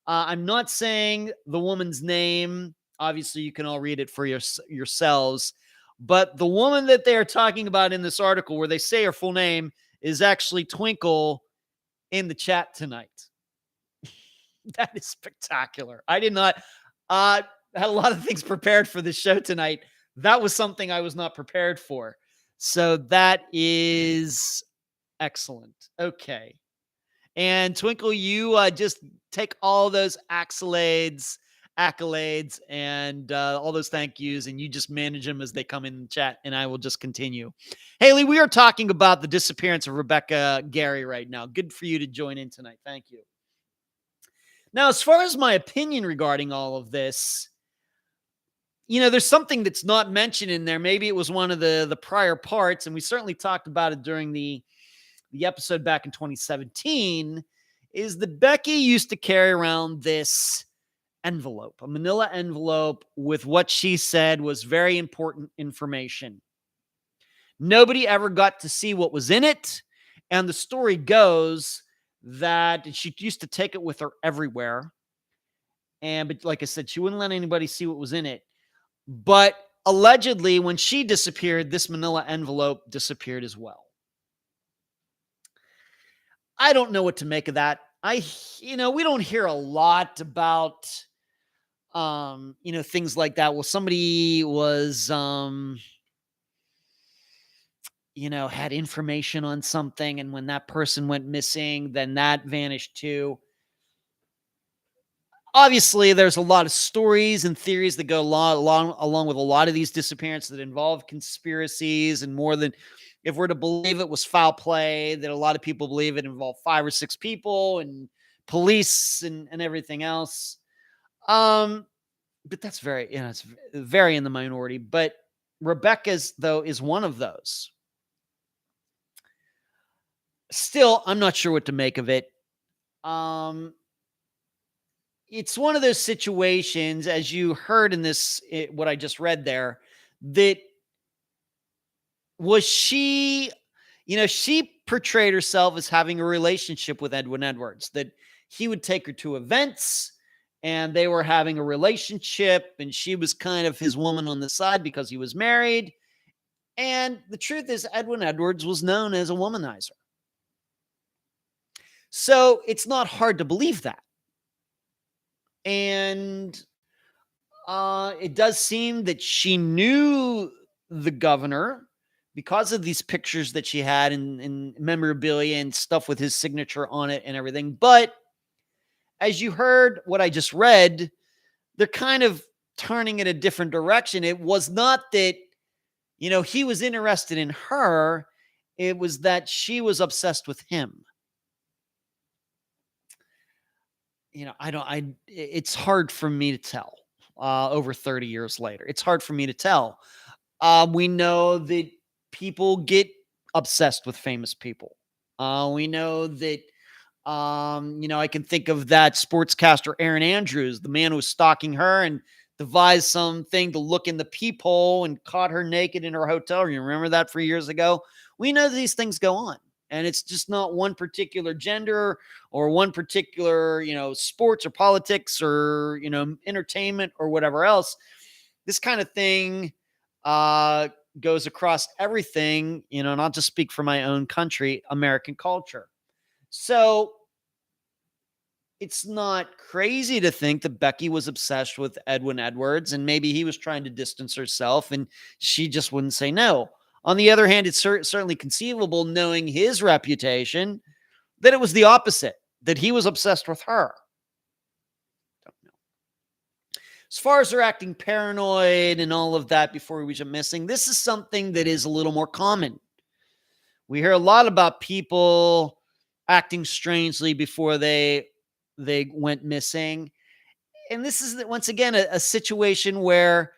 I'm not saying the woman's name. Obviously, you can all read it for yourselves. But the woman that they are talking about in this article, where they say her full name, is actually Twinkle in the chat tonight. That is spectacular. I did not had a lot of things prepared for this show tonight. That was something I was not prepared for. So that is excellent. Okay. And Twinkle, you just take all those accolades, and all those thank yous, and you just manage them as they come in the chat, and I will just continue. Haley, we are talking about the disappearance of Rebecca Gary right now. Good for you to join in tonight. Thank you. Now, as far as my opinion regarding all of this, there's something that's not mentioned in there. Maybe it was one of the prior parts, and we certainly talked about it during the episode back in 2017, is that Becky used to carry around this envelope, a manila envelope with what she said was very important information. Nobody ever got to see what was in it. And the story goes that she used to take it with her everywhere. But like I said, she wouldn't let anybody see what was in it. But allegedly, when she disappeared, this manila envelope disappeared as well. I don't know what to make of that. We don't hear a lot about, things like that. Well, somebody was, had information on something, and when that person went missing, then that vanished too. Obviously, there's a lot of stories and theories that go along with a lot of these disappearances that involve conspiracies, and more than, if we're to believe it was foul play, that a lot of people believe it involved 5 or 6 people and police and everything else. But that's it's very in the minority. But Rebecca's, though, is one of those. Still, I'm not sure what to make of it. It's one of those situations, as you heard in what I just read there, that was she portrayed herself as having a relationship with Edwin Edwards, that he would take her to events and they were having a relationship, and she was kind of his woman on the side because he was married. And the truth is, Edwin Edwards was known as a womanizer. So it's not hard to believe that. And it does seem that she knew the governor because of these pictures that she had in memorabilia and stuff with his signature on it and everything. But as you heard what I just read, they're kind of turning in a different direction. It was not that, he was interested in her. It was that she was obsessed with him. It's hard for me to tell over 30 years later. It's hard for me to tell. We know that people get obsessed with famous people. We know that, I can think of that sportscaster, Erin Andrews, the man who was stalking her and devised something to look in the peephole and caught her naked in her hotel. You remember that for years ago? We know these things go on. And it's just not one particular gender or one particular, sports or politics or, entertainment or whatever else. This kind of thing goes across everything, and I'll just speak for my own country, American culture. So it's not crazy to think that Becky was obsessed with Edwin Edwards, and maybe he was trying to distance herself and she just wouldn't say no. On the other hand, it's certainly conceivable, knowing his reputation, that it was the opposite, that he was obsessed with her. Don't know. As far as her acting paranoid and all of that before we went missing, this is something that is a little more common. We hear a lot about people acting strangely before they went missing. And this is, once again, a situation where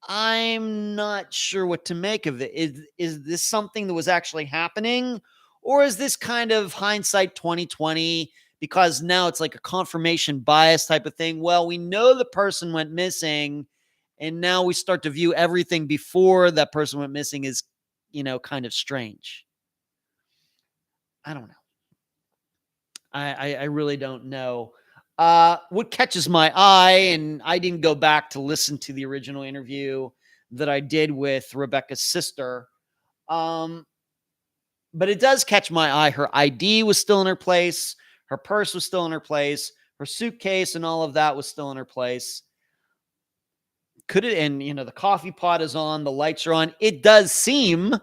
I'm not sure what to make of it. Is this something that was actually happening? Or is this kind of hindsight 2020? Because now it's like a confirmation bias type of thing. Well, we know the person went missing, and now we start to view everything before that person went missing as, kind of strange. I don't know. I really don't know. What catches my eye, and I didn't go back to listen to the original interview that I did with Rebecca's sister, but it does catch my eye. Her ID was still in her place. Her purse was still in her place. Her suitcase and all of that was still in her place. Could it? And, the coffee pot is on. The lights are on. It does seem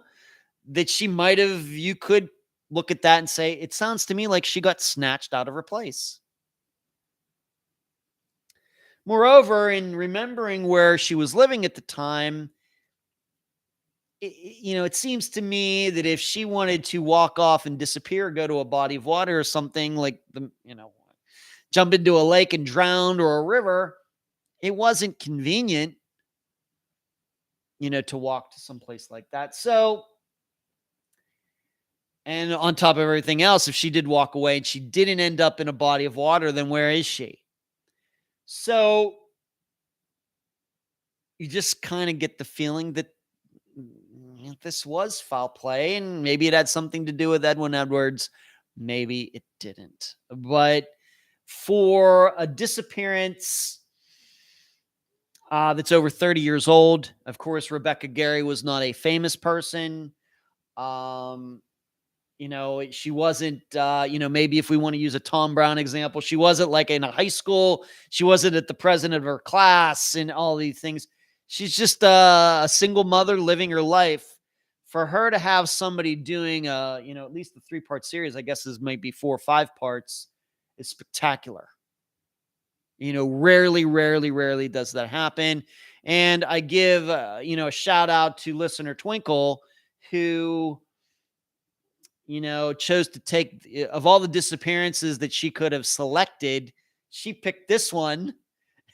that she might have, you could look at that and say, it sounds to me like she got snatched out of her place. Moreover, in remembering where she was living at the time, it seems to me that if she wanted to walk off and disappear, go to a body of water or something, like jump into a lake and drown, or a river, it wasn't convenient to walk to someplace like that. So, and on top of everything else, if she did walk away and she didn't end up in a body of water, then where is she? So you just kind of get the feeling that this was foul play, and maybe it had something to do with Edwin Edwards. Maybe it didn't. But for a disappearance that's over 30 years old, of course, Rebecca Gary was not a famous person. She wasn't, maybe if we want to use a Tom Brown example, she wasn't like in a high school. She wasn't at the president of her class and all these things. She's just a single mother living her life. For her to have somebody doing, at least the 3-part series, I guess this might be 4 or 5 parts, is spectacular. Rarely does that happen. And I give, a shout out to listener Twinkle, who, chose to take, of all the disappearances that she could have selected, she picked this one.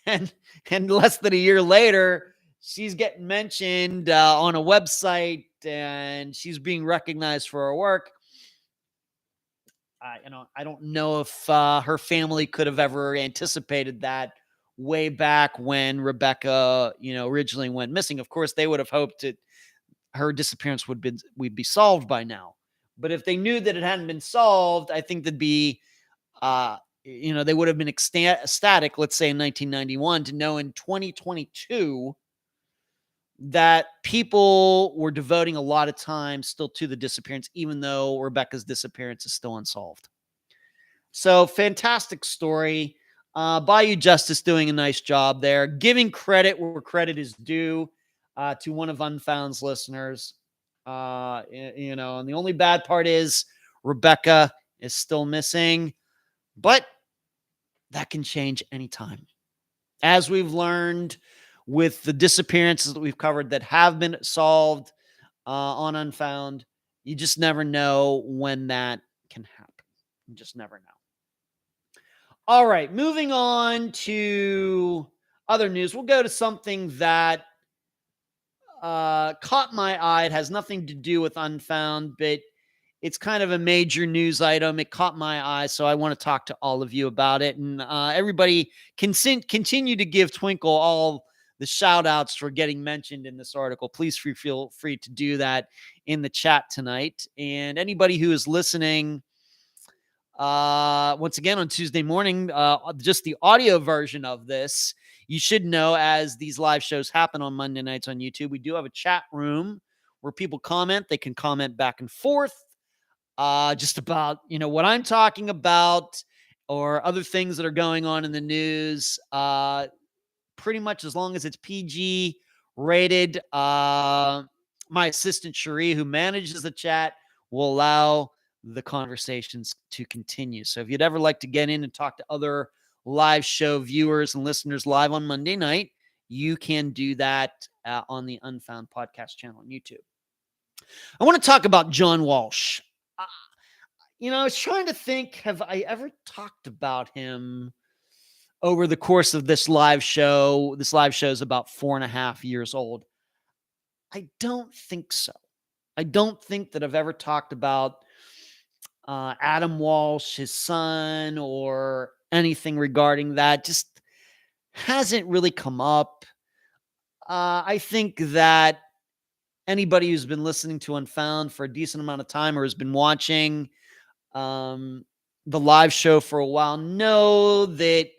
And less than a year later, she's getting mentioned on a website, and she's being recognized for her work. I don't know if her family could have ever anticipated that way back when Rebecca, originally went missing. Of course, they would have hoped that her disappearance would be solved by now. But if they knew that it hadn't been solved, I think they'd be, they would have been ecstatic, let's say in 1991, to know in 2022 that people were devoting a lot of time still to the disappearance, even though Rebecca's disappearance is still unsolved. So fantastic story. Bayou Justice doing a nice job there, giving credit where credit is due to one of Unfound's listeners. And the only bad part is Rebecca is still missing, but that can change anytime. As we've learned with the disappearances that we've covered that have been solved on Unfound, you just never know when that can happen. You just never know. All right, moving on to other news. We'll go to something that caught my eye. It has nothing to do with Unfound, but it's kind of a major news item. It caught my eye, so I want to talk to all of you about it. And everybody can continue to give Twinkle all the shout outs for getting mentioned in this article. Please feel free to do that in the chat tonight. And anybody who is listening, once again on Tuesday morning, just the audio version of this, you should know, as these live shows happen on Monday nights on YouTube, we do have a chat room where people comment. They can comment back and forth just about, what I'm talking about or other things that are going on in the news. Pretty much as long as it's PG rated. My assistant Cherie, who manages the chat, will allow the conversations to continue. So if you'd ever like to get in and talk to other live show viewers and listeners live on Monday night, you can do that on the Unfound Podcast Channel on YouTube. I want to talk about John Walsh. I was trying to think, have I ever talked about him over the course of this live show? This live show is about 4.5 years old. I don't think so. I don't think that I've ever talked about Adam Walsh, his son, or anything regarding that. Just hasn't really come up. I think that anybody who's been listening to Unfound for a decent amount of time or has been watching the live show for a while know that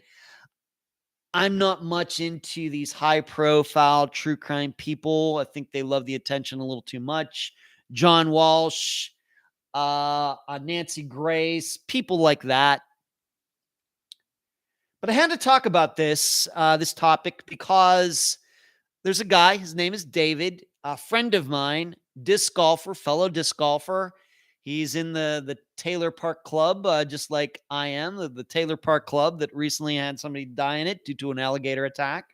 I'm not much into these high-profile true crime people. I think they love the attention a little too much. John Walsh, Nancy Grace, people like that. But I had to talk about this topic because there's a guy. His name is David, a friend of mine, fellow disc golfer. He's in the Taylor Park Club, just like I am, the Taylor Park Club that recently had somebody die in it due to an alligator attack.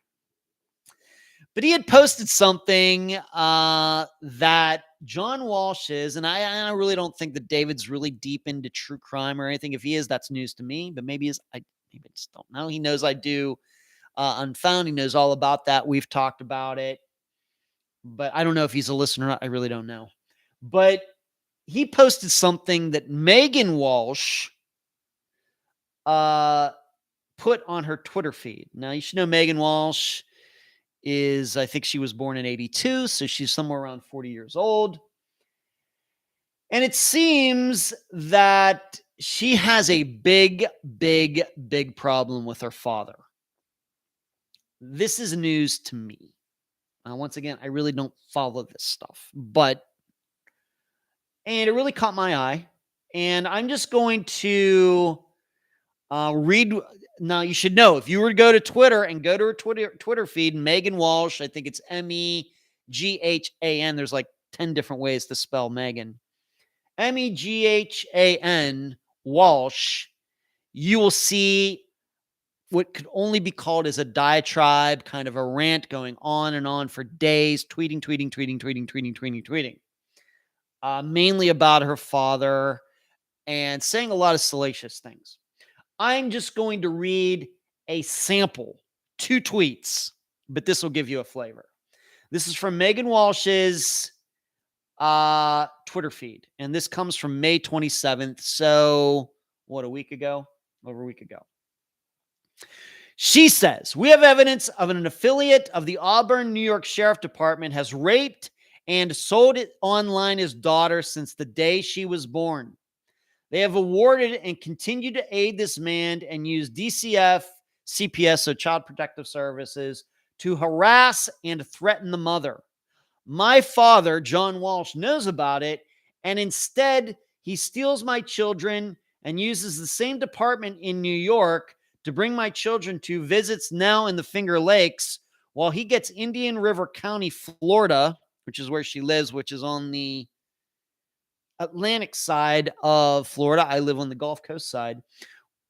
But he had posted something that John Walsh is, and I really don't think that David's really deep into true crime or anything. If he is, that's news to me, but maybe I just don't know. He knows I do Unfound. He knows all about that. We've talked about it. but I don't know if he's a listener or not. I really don't know. But he posted something that Meghan Walsh put on her Twitter feed. Now, you should know Meghan Walsh is, I think she was born in 82, so she's somewhere around 40 years old. And it seems that she has a big problem with her father. This is news to me. Once again, I really don't follow this stuff, and it really caught my eye. And I'm just going to read. Now, you should know, if you were to go to Twitter and go to her Twitter feed, Meghan Walsh, I think it's Meghan. There's like 10 different ways to spell Meghan. Meghan Walsh. You will see what could only be called as a diatribe, kind of a rant going on and on for days, tweeting, mainly about her father and saying a lot of salacious things. I'm just going to read a sample, 2 tweets, but this will give you a flavor. This is from Meghan Walsh's Twitter feed, and this comes from May 27th. So, what, a week ago? Over a week ago. She says, "We have evidence of an affiliate of the Auburn, New York Sheriff Department has raped and sold it online his daughter since the day she was born. They have awarded and continue to aid this man and use DCF, CPS, so Child Protective Services, to harass and threaten the mother. My father, John Walsh, knows about it, and instead he steals my children and uses the same department in New York to bring my children to visits now in the Finger Lakes, while he gets Indian River County, Florida, which is where she lives, which is on the Atlantic side of Florida. I live on the Gulf Coast side.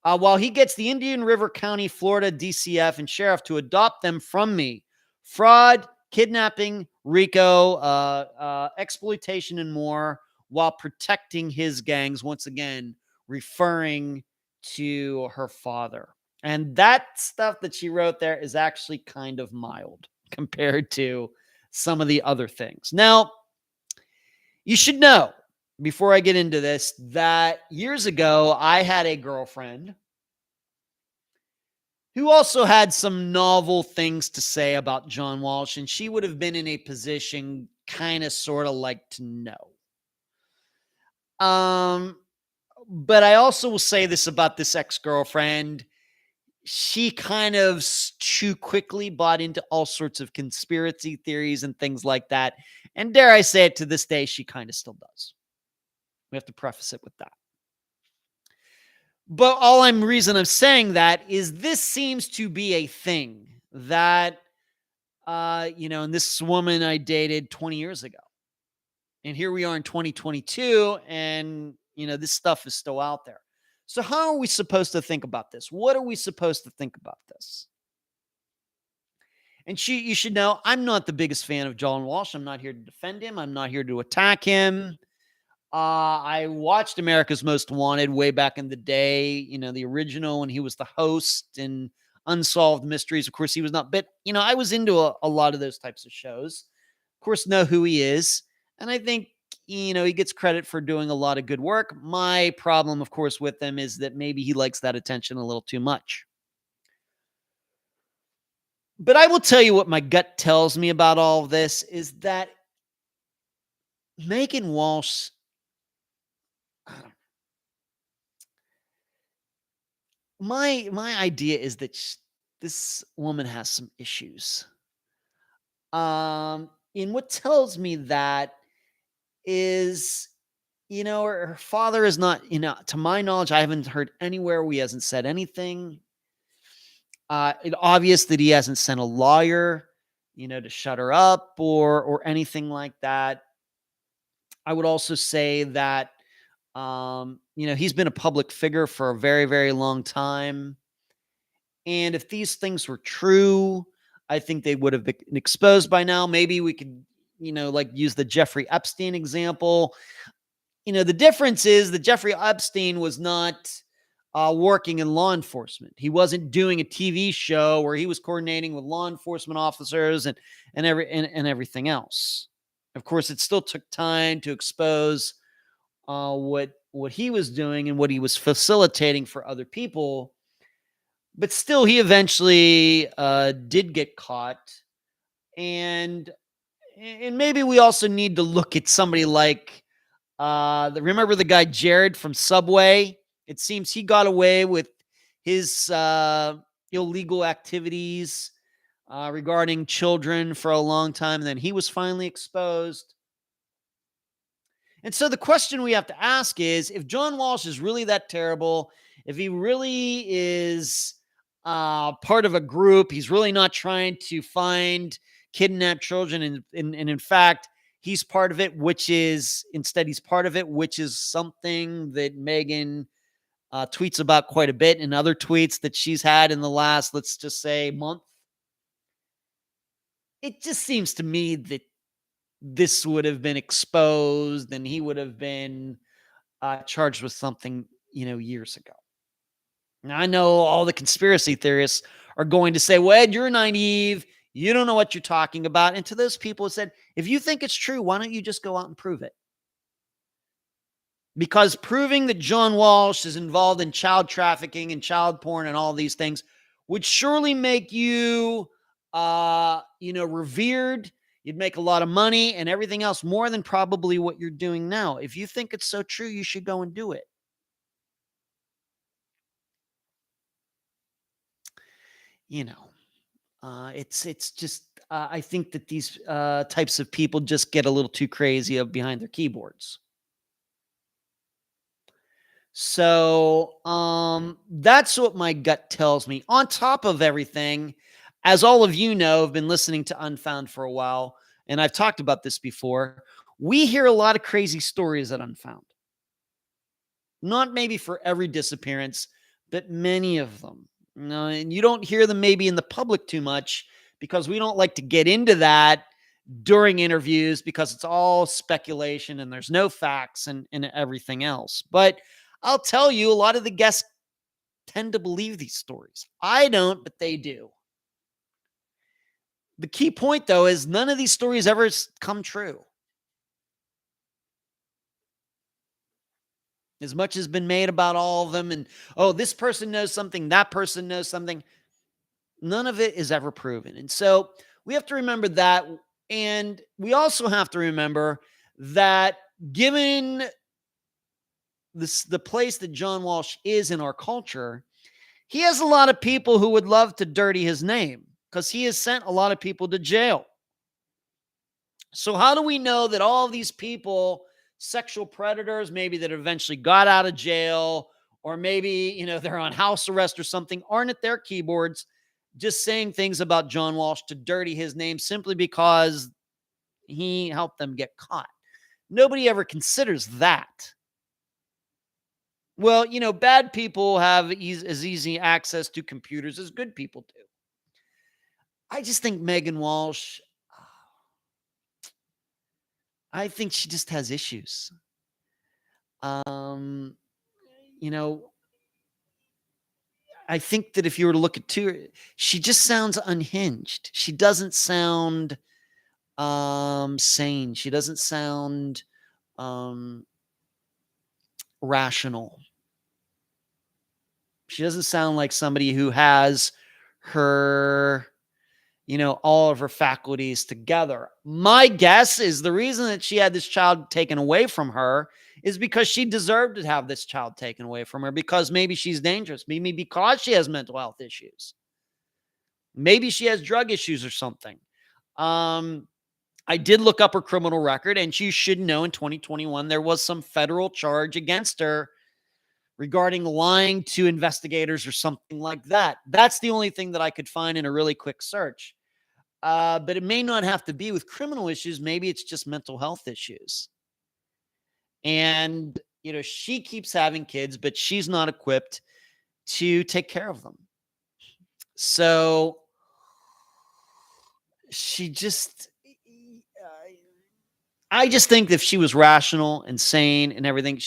While he gets the Indian River County, Florida, DCF, and sheriff to adopt them from me. Fraud, kidnapping, RICO, exploitation, and more, while protecting his gangs," once again, referring to her father. And that stuff that she wrote there is actually kind of mild compared to some of the other things. Now, you should know, before I get into this, that years ago, I had a girlfriend who also had some novel things to say about John Walsh, and she would have been in a position kind of sort of like to know. But I also will say this about this ex-girlfriend. She kind of too quickly bought into all sorts of conspiracy theories and things like that. And dare I say it, to this day, she kind of still does. We have to preface it with that. But reason I'm saying that is this seems to be a thing that, and this woman I dated 20 years ago. And here we are in 2022, and, this stuff is still out there. So how are we supposed to think about this? What are we supposed to think about this? And you should know, I'm not the biggest fan of John Walsh. I'm not here to defend him. I'm not here to attack him. I watched America's Most Wanted way back in the day, the original, when he was the host in Unsolved Mysteries. Of course, he was not, but, I was into a lot of those types of shows. Of course, know who he is. And I think, he gets credit for doing a lot of good work. My problem, of course, with him is that maybe he likes that attention a little too much. But I will tell you what my gut tells me about all of this is that Meghan Walsh, my idea is that this woman has some issues. And what tells me that is, her father is not, to my knowledge, I haven't heard anywhere where he hasn't said anything. It's obvious that he hasn't sent a lawyer, to shut her up or anything like that. I would also say that, he's been a public figure for a very, very long time. And if these things were true, I think they would have been exposed by now. Maybe we could, use the Jeffrey Epstein example. The difference is that Jeffrey Epstein was not working in law enforcement. He wasn't doing a TV show where he was coordinating with law enforcement officers and everything else. Of course, it still took time to expose what he was doing and what he was facilitating for other people. But still, he eventually did get caught. And maybe we also need to look at somebody like, remember the guy Jared from Subway? It seems he got away with his illegal activities regarding children for a long time. And then he was finally exposed. And so the question we have to ask is, if John Walsh is really that terrible, if he really is part of a group, he's really not trying to find kidnapped children. And in fact, he's part of it, which is something that Meghan tweets about quite a bit, and other tweets that she's had in the last, let's just say, month. It just seems to me that this would have been exposed and he would have been charged with something, years ago. Now, I know all the conspiracy theorists are going to say, well, Ed, you're naive. You don't know what you're talking about. And to those people who said, if you think it's true, why don't you just go out and prove it? Because proving that John Walsh is involved in child trafficking and child porn and all these things would surely make you, revered. You'd make a lot of money and everything else, more than probably what you're doing now. If you think it's so true, you should go and do it. It's just, I think that these types of people just get a little too crazy behind their keyboards. So that's what my gut tells me. On top of everything, as all of you know, I've been listening to Unfound for a while, and I've talked about this before. We hear a lot of crazy stories at Unfound. Not maybe for every disappearance, but many of them. And you don't hear them maybe in the public too much because we don't like to get into that during interviews because it's all speculation and there's no facts and everything else. But I'll tell you, a lot of the guests tend to believe these stories. I don't, but they do. The key point, though, is none of these stories ever come true. As much has been made about all of them, and, oh, this person knows something, that person knows something, none of it is ever proven. And so we have to remember that. And we also have to remember that given the place that John Walsh is in our culture, he has a lot of people who would love to dirty his name because he has sent a lot of people to jail. So how do we know that all of these people, sexual predators, maybe that eventually got out of jail, or maybe, they're on house arrest or something, aren't at their keyboards just saying things about John Walsh to dirty his name simply because he helped them get caught? Nobody ever considers that. Well, bad people have as easy access to computers as good people do. I just think Meghan Walsh, I think she just has issues. I think that if you were to look at her, she just sounds unhinged. She doesn't sound sane. She doesn't sound rational. She doesn't sound like somebody who has her, all of her faculties together. My guess is the reason that she had this child taken away from her is because she deserved to have this child taken away from her, because maybe she's dangerous. Maybe because she has mental health issues. Maybe she has drug issues or something. I did look up her criminal record, and you should know in 2021, there was some federal charge against her regarding lying to investigators or something like that. That's the only thing that I could find in a really quick search. But it may not have to be with criminal issues. Maybe it's just mental health issues. And, she keeps having kids, but she's not equipped to take care of them. So she just, I just think that if she was rational and sane and everything,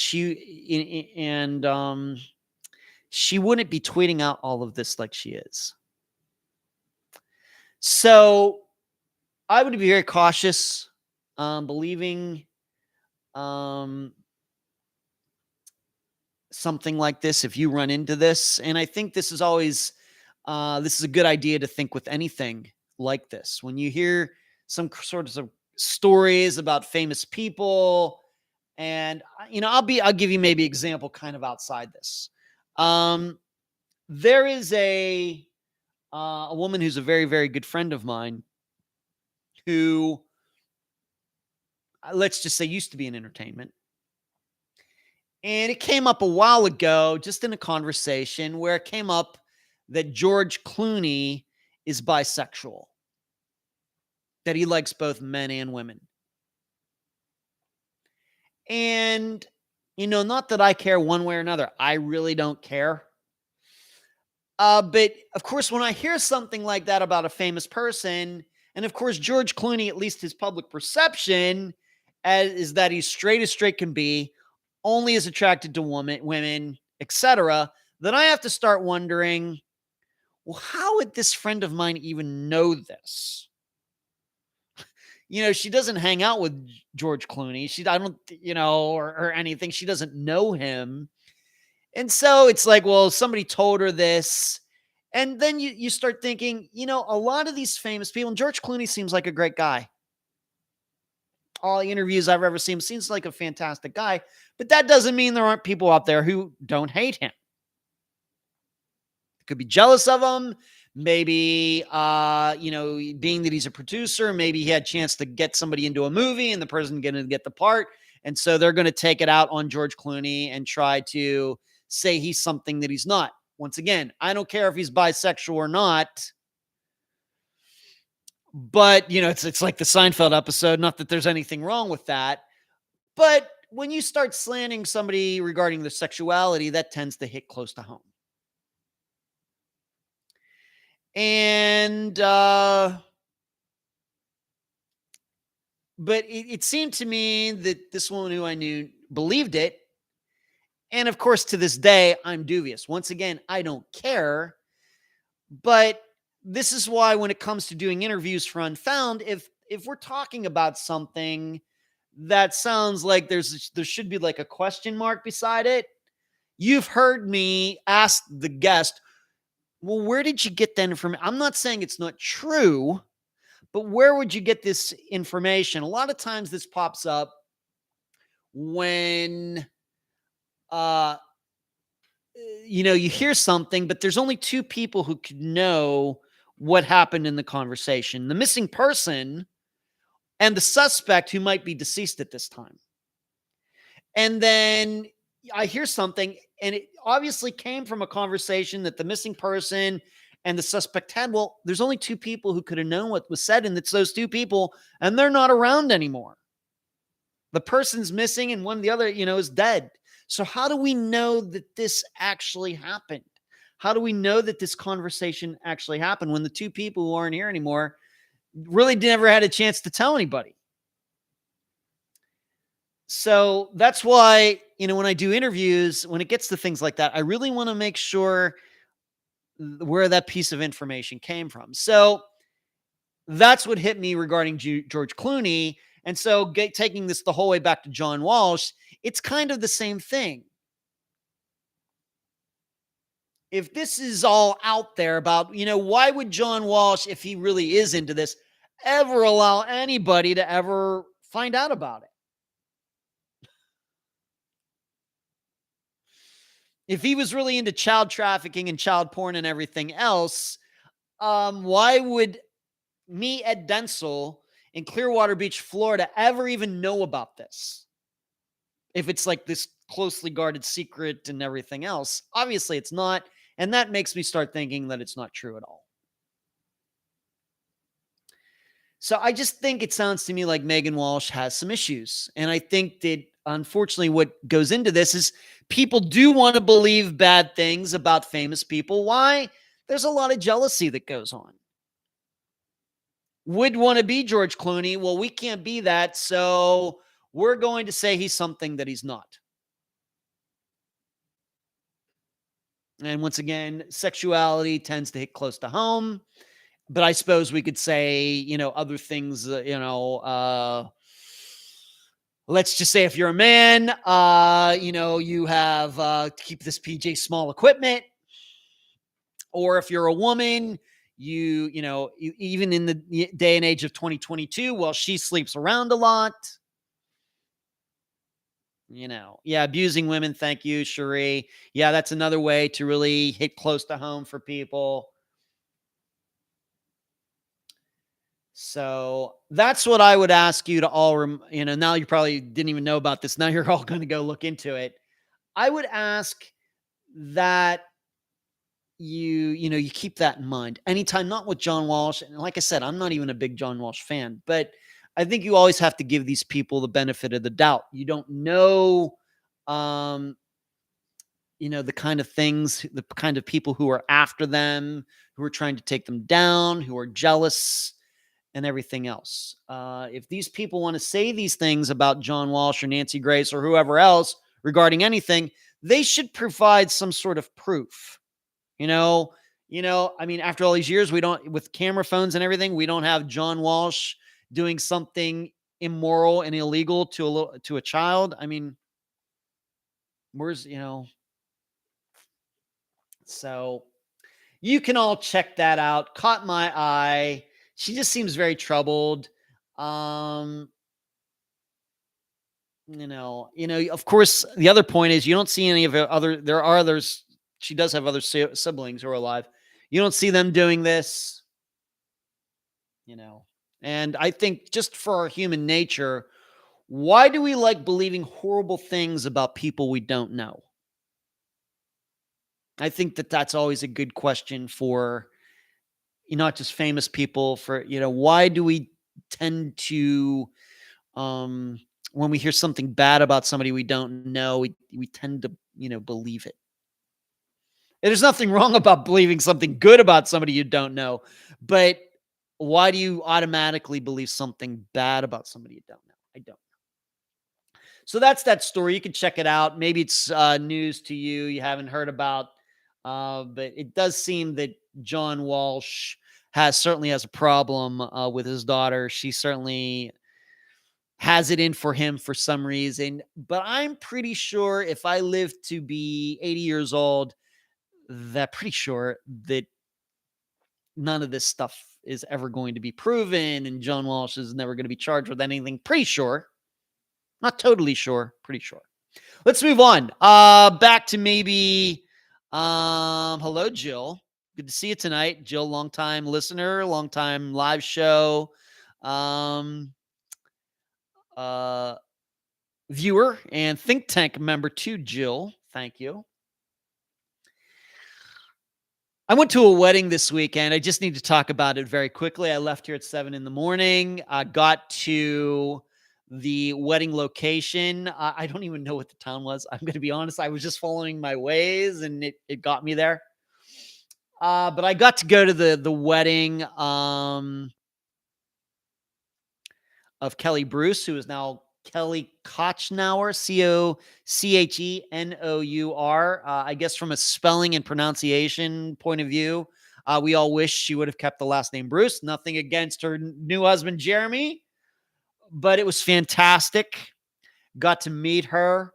she wouldn't be tweeting out all of this like she is. So I would be very cautious believing something like this if you run into this. And I think this is always this is a good idea to think with anything like this. When you hear some sort of stories about famous people, and I'll give you maybe example kind of outside this. There is a woman who's a very, very good friend of mine who, let's just say, used to be in entertainment. And it came up a while ago, just in a conversation, where it came up that George Clooney is bisexual, that he likes both men and women. And, not that I care one way or another. I really don't care. But, of course, when I hear something like that about a famous person, and, of course, George Clooney, at least his public perception, is that he's straight as straight can be, only is attracted to women, etc., then I have to start wondering, well, how would this friend of mine even know this? She doesn't hang out with George Clooney. I don't, or anything. She doesn't know him. And so it's like, well, somebody told her this. And then you start thinking, a lot of these famous people, and George Clooney seems like a great guy. All the interviews I've ever seen, seems like a fantastic guy. But that doesn't mean there aren't people out there who don't hate him. Could be jealous of him. Maybe, being that he's a producer, maybe he had a chance to get somebody into a movie and the person going to get the part. And so they're going to take it out on George Clooney and try to say he's something that he's not. Once again, I don't care if he's bisexual or not. But, it's like the Seinfeld episode. Not that there's anything wrong with that. But when you start slanting somebody regarding their sexuality, that tends to hit close to home. And, but it seemed to me that this woman who I knew believed it. And of course, to this day, I'm dubious. Once again, I don't care. But this is why when it comes to doing interviews for Unfound, if we're talking about something that sounds like there should be like a question mark beside it, you've heard me ask the guest, well, where did you get that information? I'm not saying it's not true, but where would you get this information? A lot of times this pops up when, you hear something, but there's only two people who could know what happened in the conversation: the missing person and the suspect who might be deceased at this time. And then I hear something, and it obviously came from a conversation that the missing person and the suspect had. Well, there's only two people who could have known what was said, and it's those two people, and they're not around anymore. The person's missing, and one of the other, is dead. So how do we know that this actually happened? How do we know that this conversation actually happened when the two people who aren't here anymore really never had a chance to tell anybody? So that's why, when I do interviews, when it gets to things like that, I really want to make sure where that piece of information came from. So that's what hit me regarding George Clooney. And so taking this the whole way back to John Walsh, it's kind of the same thing. If this is all out there about, why would John Walsh, if he really is into this, ever allow anybody to ever find out about it? If he was really into child trafficking and child porn and everything else, why would me, Ed Densel, in Clearwater Beach, Florida, ever even know about this? If it's like this closely guarded secret and everything else, obviously it's not. And that makes me start thinking that it's not true at all. So I just think it sounds to me like Meghan Walsh has some issues. And I think that, unfortunately, what goes into this is people do want to believe bad things about famous people. Why? There's a lot of jealousy that goes on. Would want to be George Clooney. Well, we can't be that, so we're going to say he's something that he's not. And once again, sexuality tends to hit close to home. But I suppose we could say, other things, let's just say if you're a man, you have to keep this PJ small equipment. Or if you're a woman, even in the day and age of 2022, well, she sleeps around a lot. Yeah, abusing women. Thank you, Cherie. Yeah, that's another way to really hit close to home for people. So that's what I would ask you to all, now you probably didn't even know about this. Now you're all going to go look into it. I would ask that you keep that in mind anytime, not with John Walsh. And like I said, I'm not even a big John Walsh fan, but I think you always have to give these people the benefit of the doubt. You don't know, the kind of things, the kind of people who are after them, who are trying to take them down, who are jealous and everything else. If these people want to say these things about John Walsh or Nancy Grace or whoever else regarding anything, they should provide some sort of proof. I mean, after all these years, we don't, with camera phones and everything, we don't have John Walsh doing something immoral and illegal to a child. I mean, where's, so you can all check that out. Caught my eye. She just seems very troubled. Um, of course, the other point is you don't see any of her there are others. She does have other siblings who are alive. You don't see them doing this, and I think just for our human nature, why do we like believing horrible things about people we don't know? I think that that's always a good question for not just famous people. For why do we tend to, when we hear something bad about somebody we don't know, we tend to believe it. And there's nothing wrong about believing something good about somebody you don't know, but why do you automatically believe something bad about somebody you don't know? I don't. So that's that story. You can check it out. Maybe it's news to you you haven't heard about, but it does seem that John Walsh certainly has a problem with his daughter. She certainly has it in for him for some reason. But I'm pretty sure if I live to be 80 years old, pretty sure that none of this stuff is ever going to be proven, and John Walsh is never going to be charged with anything. Pretty sure. Not totally sure. Pretty sure. Let's move on. Back to maybe hello, Jill. Good to see you tonight. Jill, longtime listener, longtime live show viewer, and think tank member too, Jill. Thank you. I went to a wedding this weekend. I just need to talk about it very quickly. I left here at 7 a.m. I got to the wedding location. I don't even know what the town was. I'm going to be honest. I was just following my ways and it got me there. But I got to go to the wedding of Kelly Bruce, who is now Kelly Kochnour, Kochennour. I guess from a spelling and pronunciation point of view, we all wish she would have kept the last name Bruce. Nothing against her new husband, Jeremy, but it was fantastic. Got to meet her.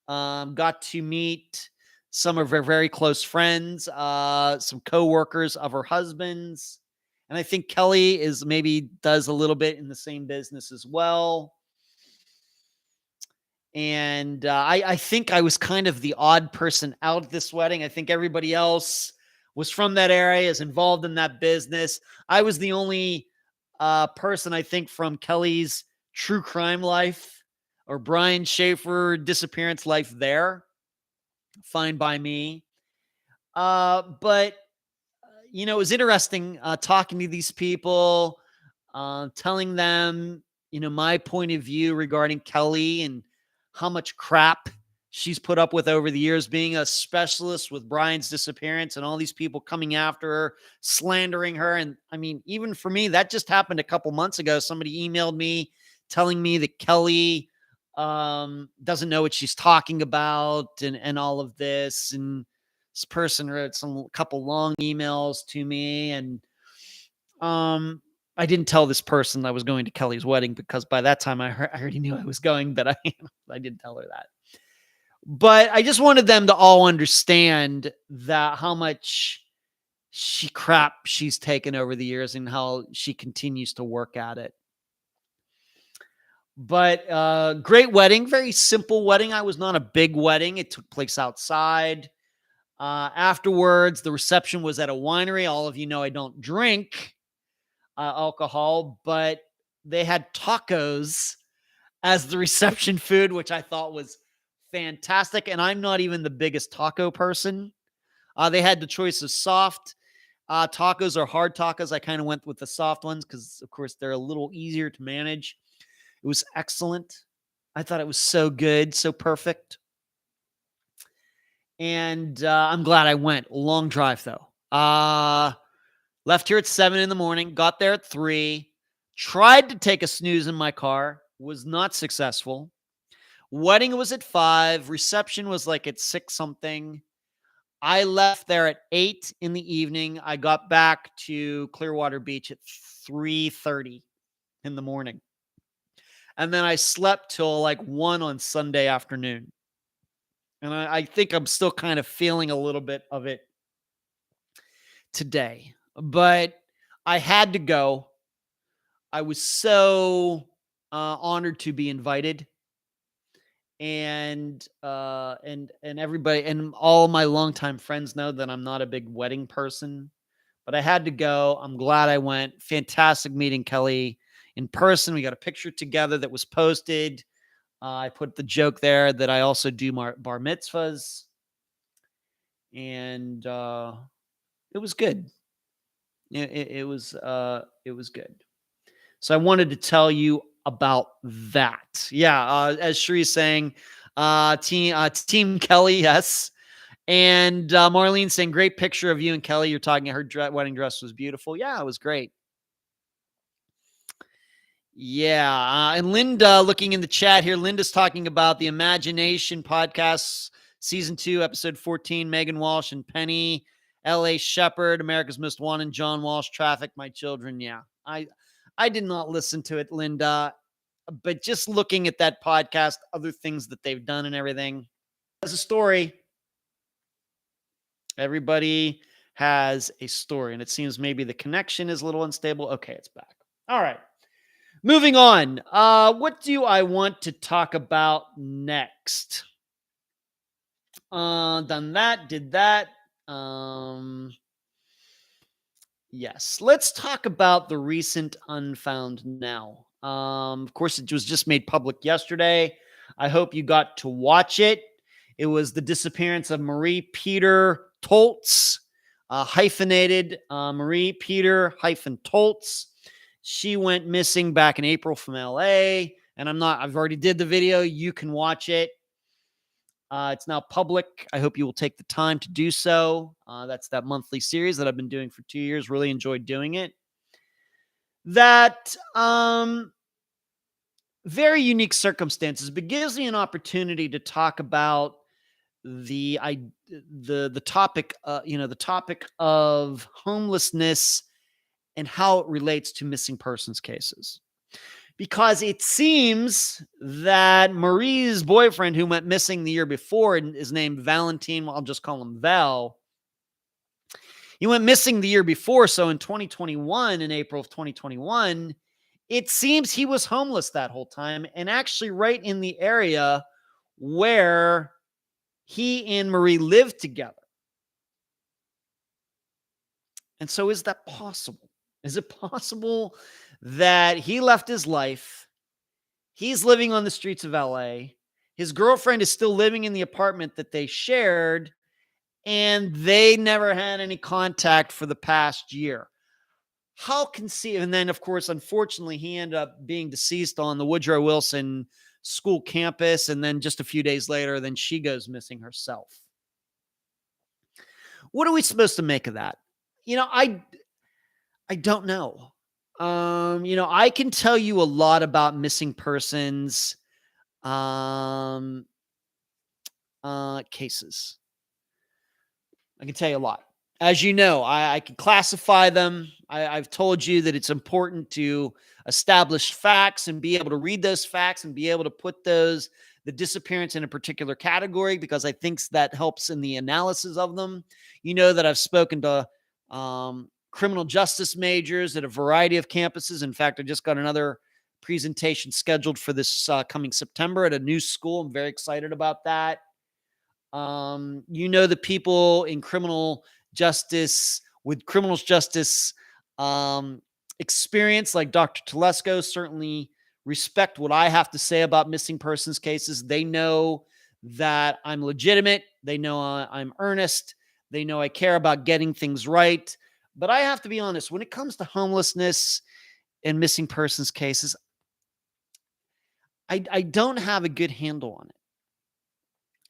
Got to meet some of her very close friends, some co-workers of her husband's. And I think Kelly does a little bit in the same business as well. And I think I was kind of the odd person out at this wedding. I think everybody else was from that area, is involved in that business. I was the only person, I think, from Kelly's true crime life or Brian Schaefer disappearance life there. Fine by me. But it was interesting talking to these people, telling them, my point of view regarding Kelly and how much crap she's put up with over the years, being a specialist with Brian's disappearance and all these people coming after her, slandering her. And I mean, even for me, that just happened a couple months ago. Somebody emailed me telling me that Kelly doesn't know what she's talking about and all of this. And This person wrote couple long emails to me, and I didn't tell this person I was going to Kelly's wedding because by that time I already knew I was going, but I didn't tell her that. But I just wanted them to all understand that how much crap she's taken over the years and how she continues to work at it. But great wedding, very simple wedding. I was not a big wedding. It took place outside. Afterwards, the reception was at a winery. All of you know I don't drink alcohol, but they had tacos as the reception food, which I thought was fantastic. And I'm not even the biggest taco person. They had the choice of soft tacos or hard tacos. I kind of went with the soft ones because, of course, they're a little easier to manage. It was excellent. I thought it was so good, so perfect. And I'm glad I went. Long drive, though. Left here at 7 a.m, got there at 3, tried to take a snooze in my car, was not successful. Wedding was at 5, reception was like at 6 something. I left there at 8 in the evening. I got back to Clearwater Beach at 3:30 in the morning. And then I slept till like 1 on Sunday afternoon. And I think I'm still kind of feeling a little bit of it today. But I had to go. I was so honored to be invited. And everybody and all my longtime friends know that I'm not a big wedding person. But I had to go. I'm glad I went. Fantastic meeting Kelly in person. We got a picture together that was posted. I put the joke there that I also do bar mitzvahs. And it was good. It was good. So I wanted to tell you about that. Yeah, as Shree's saying, Team Kelly, yes. And Marlene saying, great picture of you and Kelly. You're talking, her wedding dress was beautiful. Yeah, it was great. Yeah. And Linda, looking in the chat here, Linda's talking about the Imagination podcast, season 2, episode 14, Meghan Walsh and Penny, L.A. Shepherd, America's Most Wanted, John Walsh, Traffic, My Children. Yeah. I did not listen to it, Linda, but just looking at that podcast, other things that they've done and everything, has a story. Everybody has a story, and it seems maybe the connection is a little unstable. Okay, it's back. All right. Moving on. What do I want to talk about next? Done that, did that. Yes. Let's talk about the recent Unfound Now. Of course, it was just made public yesterday. I hope you got to watch it. It was the disappearance of Marie Peter Toltz, hyphenated Marie Peter Toltz. She went missing back in April from LA, and I've already did the video. You can watch it. It's now public. I hope you will take the time to do so. That's that monthly series that I've been doing for 2 years. Really enjoyed doing it. That very unique circumstances, but gives me an opportunity to talk about the topic, the topic of homelessness and how it relates to missing persons cases. Because it seems that Marie's boyfriend, who went missing the year before, and is named Valentine, well, I'll just call him Val. He went missing the year before, so in 2021, in April of 2021, it seems he was homeless that whole time, and actually right in the area where he and Marie lived together. And so is that possible? Is it possible that he left his life? He's living on the streets of LA. His girlfriend is still living in the apartment that they shared, and they never had any contact for the past year. How conceivable? And then, of course, unfortunately, he ended up being deceased on the Woodrow Wilson school campus. And then just a few days later, then she goes missing herself. What are we supposed to make of that? I don't know. I can tell you a lot about missing persons cases. I can tell you a lot. As you know, I can classify them. I've told you that it's important to establish facts and be able to read those facts and be able to put the disappearance in a particular category, because I think that helps in the analysis of them. You know that I've spoken to criminal justice majors at a variety of campuses. In fact, I just got another presentation scheduled for this coming September at a new school. I'm very excited about that. You know, the people in criminal justice with criminal justice experience, like Dr. Telesco, certainly respect what I have to say about missing persons cases. They know that I'm legitimate. They know I'm earnest. They know I care about getting things right. But I have to be honest, when it comes to homelessness and missing persons cases, I don't have a good handle on it.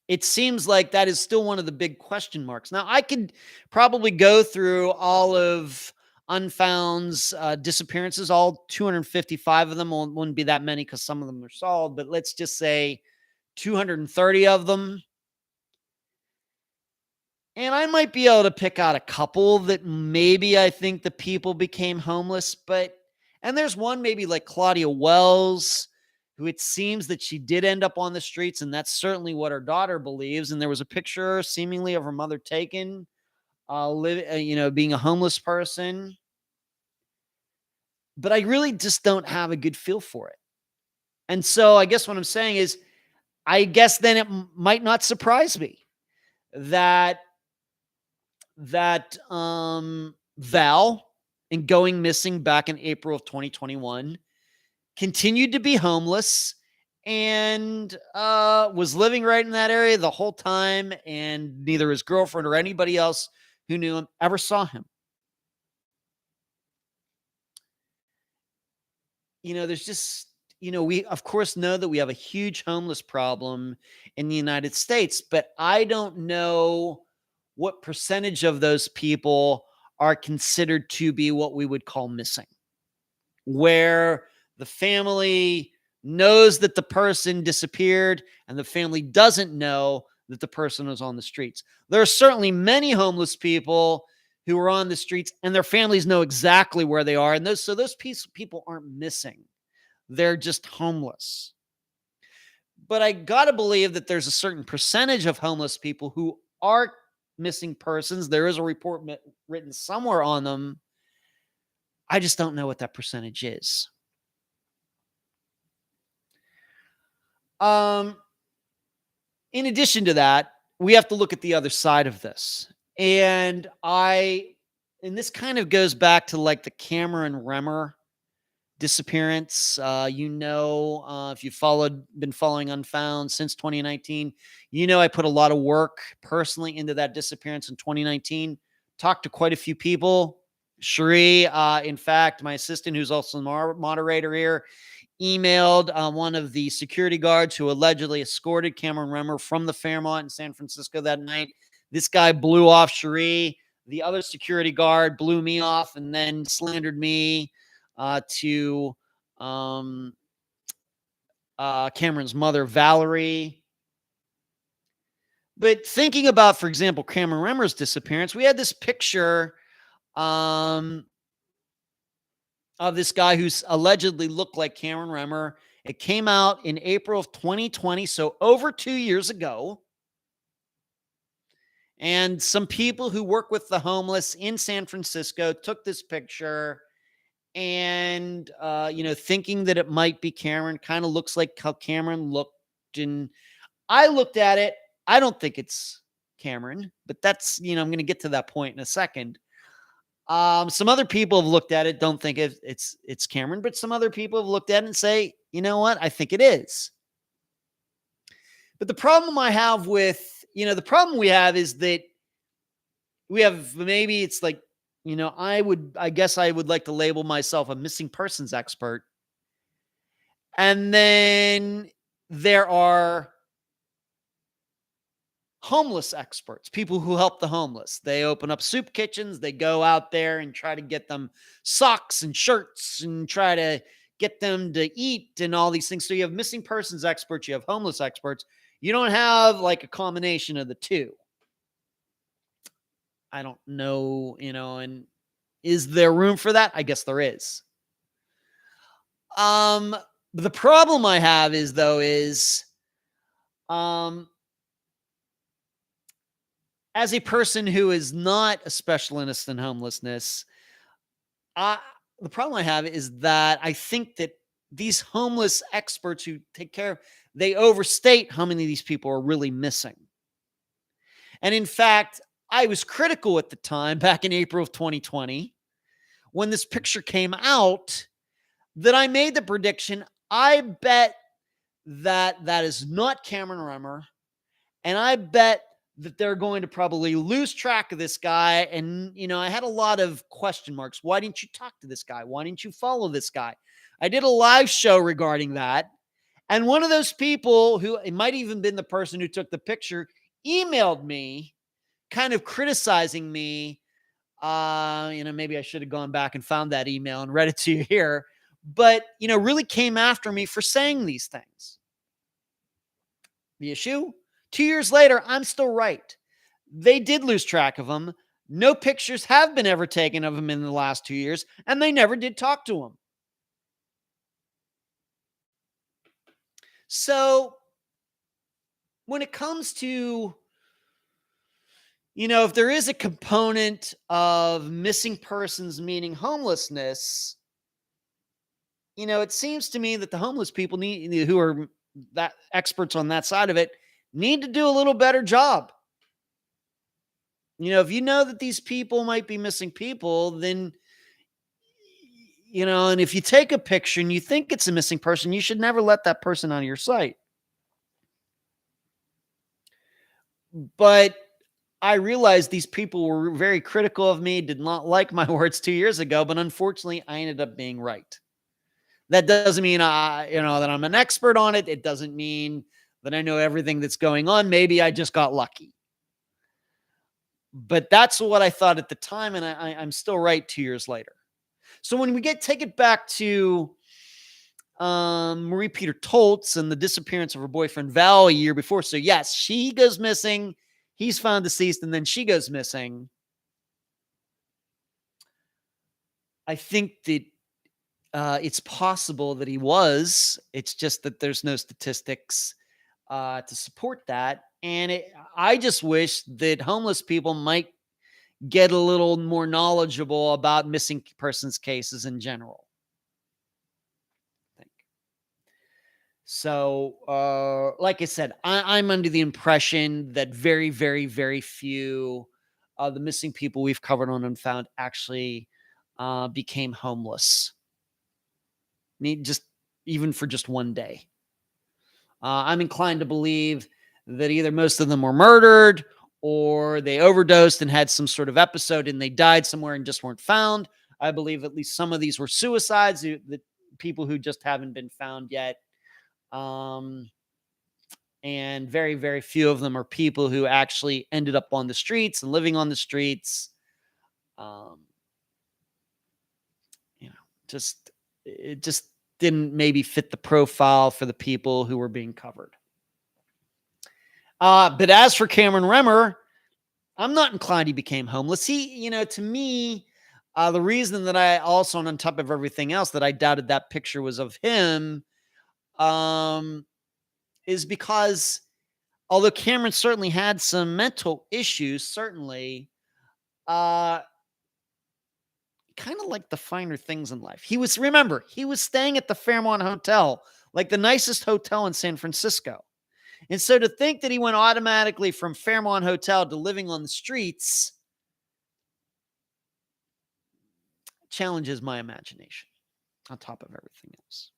It seems like that is still one of the big question marks. Now, I could probably go through all of Unfound's disappearances, all 255 of them. Wouldn't be that many because some of them are solved, but let's just say 230 of them. And I might be able to pick out a couple that maybe I think the people became homeless, and there's one maybe like Claudia Wells, who it seems that she did end up on the streets, and that's certainly what her daughter believes. And there was a picture seemingly of her mother taken, being a homeless person. But I really just don't have a good feel for it. And so I guess what I'm saying is, I guess then it might not surprise me that Val, in going missing back in April of 2021, continued to be homeless and was living right in that area the whole time, and neither his girlfriend or anybody else who knew him ever saw him. There's just, we of course know that we have a huge homeless problem in the United States, but I don't know what percentage of those people are considered to be what we would call missing, where the family knows that the person disappeared and the family doesn't know that the person was on the streets. There are certainly many homeless people who are on the streets and their families know exactly where they are. And those people aren't missing. They're just homeless. But I got to believe that there's a certain percentage of homeless people who are missing persons. There is a report written somewhere on them. I just don't know what that percentage is. In addition to that, we have to look at the other side of this. And this kind of goes back to like the Cameron Remmer disappearance. If you've been following Unfound since 2019, I put a lot of work personally into that disappearance in 2019. Talked to quite a few people. Cherie, in fact, my assistant, who's also the moderator here, emailed one of the security guards who allegedly escorted Cameron Remmer from the Fairmont in San Francisco that night. This guy blew off Cherie. The other security guard blew me off and then slandered me to Cameron's mother, Valerie. But thinking about, for example, Cameron Remmer's disappearance, we had this picture of this guy who's allegedly looked like Cameron Remmer. It came out in April of 2020, so over 2 years ago. And some people who work with the homeless in San Francisco took this picture and, thinking that it might be Cameron. Kind of looks like how Cameron looked. And I looked at it. I don't think it's Cameron, but that's, I'm going to get to that point in a second. Some other people have looked at it, don't think it's Cameron, but some other people have looked at it and say, you know what? I think it is. But the problem I have the problem we have is that we have, maybe it's like, I guess I would like to label myself a missing persons expert. And then there are homeless experts, people who help the homeless. They open up soup kitchens. They go out there and try to get them socks and shirts and try to get them to eat and all these things. So you have missing persons experts, you have homeless experts. You don't have like a combination of the two. I don't know, and is there room for that? I guess there is. The problem I have is um as a person who is not a specialist in homelessness, I the problem I have is that I think that these homeless experts who take care of, they overstate how many of these people are really missing. And in fact, I was critical at the time back in April of 2020 when this picture came out that I made the prediction. I bet that that is not Cameron Remmer. And I bet that they're going to probably lose track of this guy. And, I had a lot of question marks. Why didn't you talk to this guy? Why didn't you follow this guy? I did a live show regarding that. And one of those people, who it might even been the person who took the picture, emailed me kind of criticizing me. Maybe I should have gone back and found that email and read it to you here. But, really came after me for saying these things. The issue? 2 years later, I'm still right. They did lose track of him. No pictures have been ever taken of him in the last 2 years, and they never did talk to him. So when it comes to, if there is a component of missing persons, meaning homelessness, it seems to me that the homeless people who are that experts on that side of it need to do a little better job. If you know that these people might be missing people, then, and if you take a picture and you think it's a missing person, you should never let that person out of your sight. But I realized these people were very critical of me, did not like my words 2 years ago, but unfortunately I ended up being right. That doesn't mean that I'm an expert on it. It doesn't mean that I know everything that's going on. Maybe I just got lucky. But that's what I thought at the time, and I'm still right 2 years later. So when we take it back to Marie Peter Toltz and the disappearance of her boyfriend Val a year before. So yes, she goes missing. He's found deceased, and then she goes missing. I think that it's possible that he was. It's just that there's no statistics to support that. And I just wish that homeless people might get a little more knowledgeable about missing persons cases in general. So, like I said, I'm under the impression that very, very, very few of the missing people we've covered on Unfound actually became homeless. Even for just one day. I'm inclined to believe that either most of them were murdered or they overdosed and had some sort of episode and they died somewhere and just weren't found. I believe at least some of these were suicides, the people who just haven't been found yet. And very, very few of them are people who actually ended up on the streets and living on the streets. It just didn't maybe fit the profile for the people who were being covered. But as for Cameron Remmer, I'm not inclined he became homeless. He, to me, the reason that I also, on top of everything else, that I doubted that picture was of him, is because although Cameron certainly had some mental issues, certainly, kind of like the finer things in life. He was staying at the Fairmont Hotel, like the nicest hotel in San Francisco. And so to think that he went automatically from Fairmont Hotel to living on the streets challenges my imagination on top of everything else.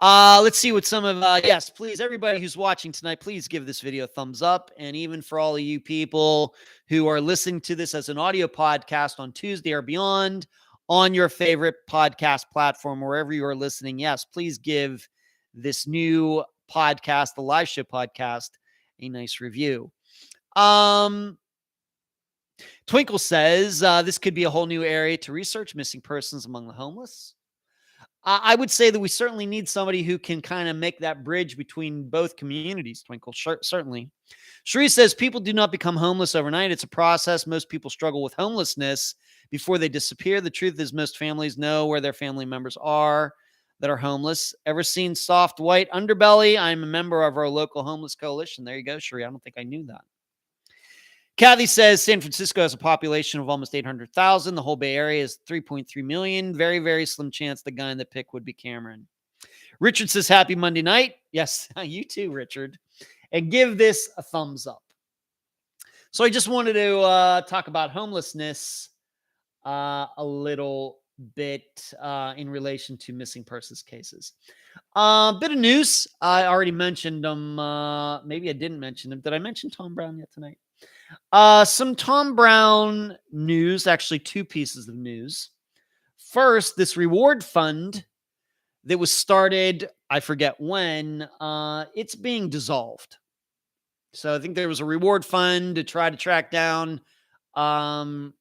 Let's see what some of, yes, please, everybody who's watching tonight, please give this video a thumbs up. And even for all of you people who are listening to this as an audio podcast on Tuesday or beyond on your favorite podcast platform, wherever you are listening, yes, please give this new podcast, the live show podcast, a nice review. Twinkle says, this could be a whole new area to research missing persons among the homeless. I would say that we certainly need somebody who can kind of make that bridge between both communities, Twinkle, certainly. Sheree says people do not become homeless overnight. It's a process. Most people struggle with homelessness before they disappear. The truth is most families know where their family members are that are homeless. Ever seen Soft White Underbelly? I'm a member of our local homeless coalition. There you go, Sheree. I don't think I knew that. Kathy says San Francisco has a population of almost 800,000. The whole Bay Area is 3.3 million. Very, very slim chance the guy in the pic would be Cameron. Richard says happy Monday night. Yes, you too, Richard. And give this a thumbs up. So I just wanted to talk about homelessness a little bit in relation to missing persons cases. Bit of news. I already mentioned them. Maybe I didn't mention them. Did I mention Tom Brown yet tonight? Some Tom Brown news, actually 2 pieces of news. First, this reward fund that was started, I forget when, it's being dissolved. So I think there was a reward fund to try to track down who,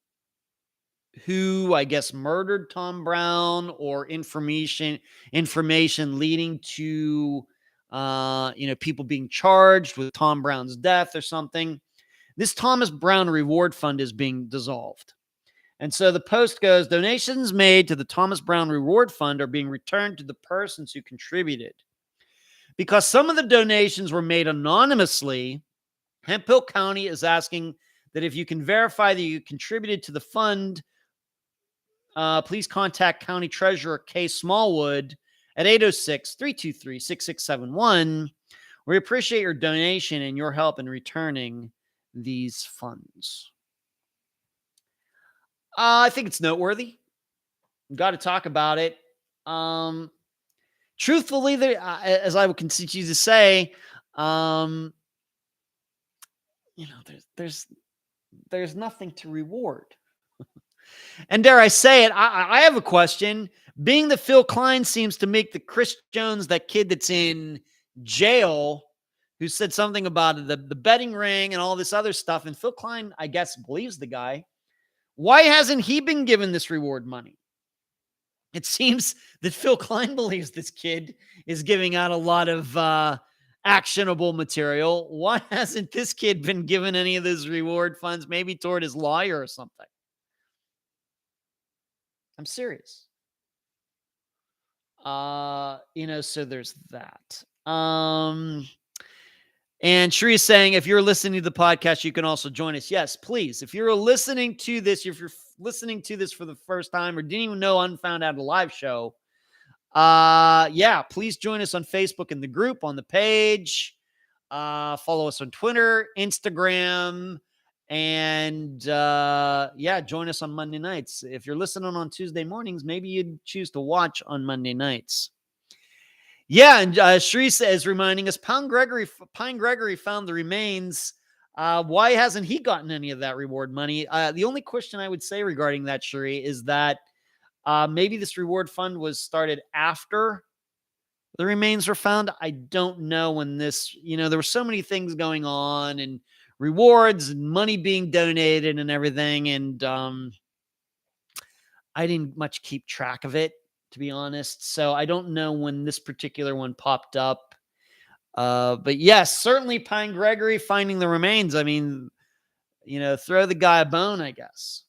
I guess, murdered Tom Brown, or information leading to people being charged with Tom Brown's death or something. This Thomas Brown Reward Fund is being dissolved. And so the post goes, donations made to the Thomas Brown Reward Fund are being returned to the persons who contributed. Because some of the donations were made anonymously, Hemphill County is asking that if you can verify that you contributed to the fund, please contact County Treasurer Kay Smallwood at 806-323-6671. We appreciate your donation and your help in returning these funds. I think it's noteworthy. Got to talk about it. Truthfully, as I will continue to say, there's nothing to reward. And dare I say it, I have a question. Being that Phil Klein seems to make the Chris Jones, that kid that's in jail, who said something about the betting ring and all this other stuff, and Phil Klein, I guess, believes the guy. Why hasn't he been given this reward money? It seems that Phil Klein believes this kid is giving out a lot of actionable material. Why hasn't this kid been given any of those reward funds, maybe toward his lawyer or something? I'm serious. So there's that. And Sheree is saying, if you're listening to the podcast, you can also join us. Yes, please. If you're listening to this, for the first time or didn't even know Unfound Live Show, please join us on Facebook in the group, on the page. Follow us on Twitter, Instagram, and join us on Monday nights. If you're listening on Tuesday mornings, maybe you'd choose to watch on Monday nights. Yeah, and Sheree is reminding us, Pine Gregory found the remains. Why hasn't he gotten any of that reward money? The only question I would say regarding that, Sheree, is that maybe this reward fund was started after the remains were found. I don't know when this, there were so many things going on, and rewards and money being donated and everything. And I didn't much keep track of it, to be honest. So I don't know when this particular one popped up. But yes, certainly Pine Gregory finding the remains. I mean, throw the guy a bone, I guess.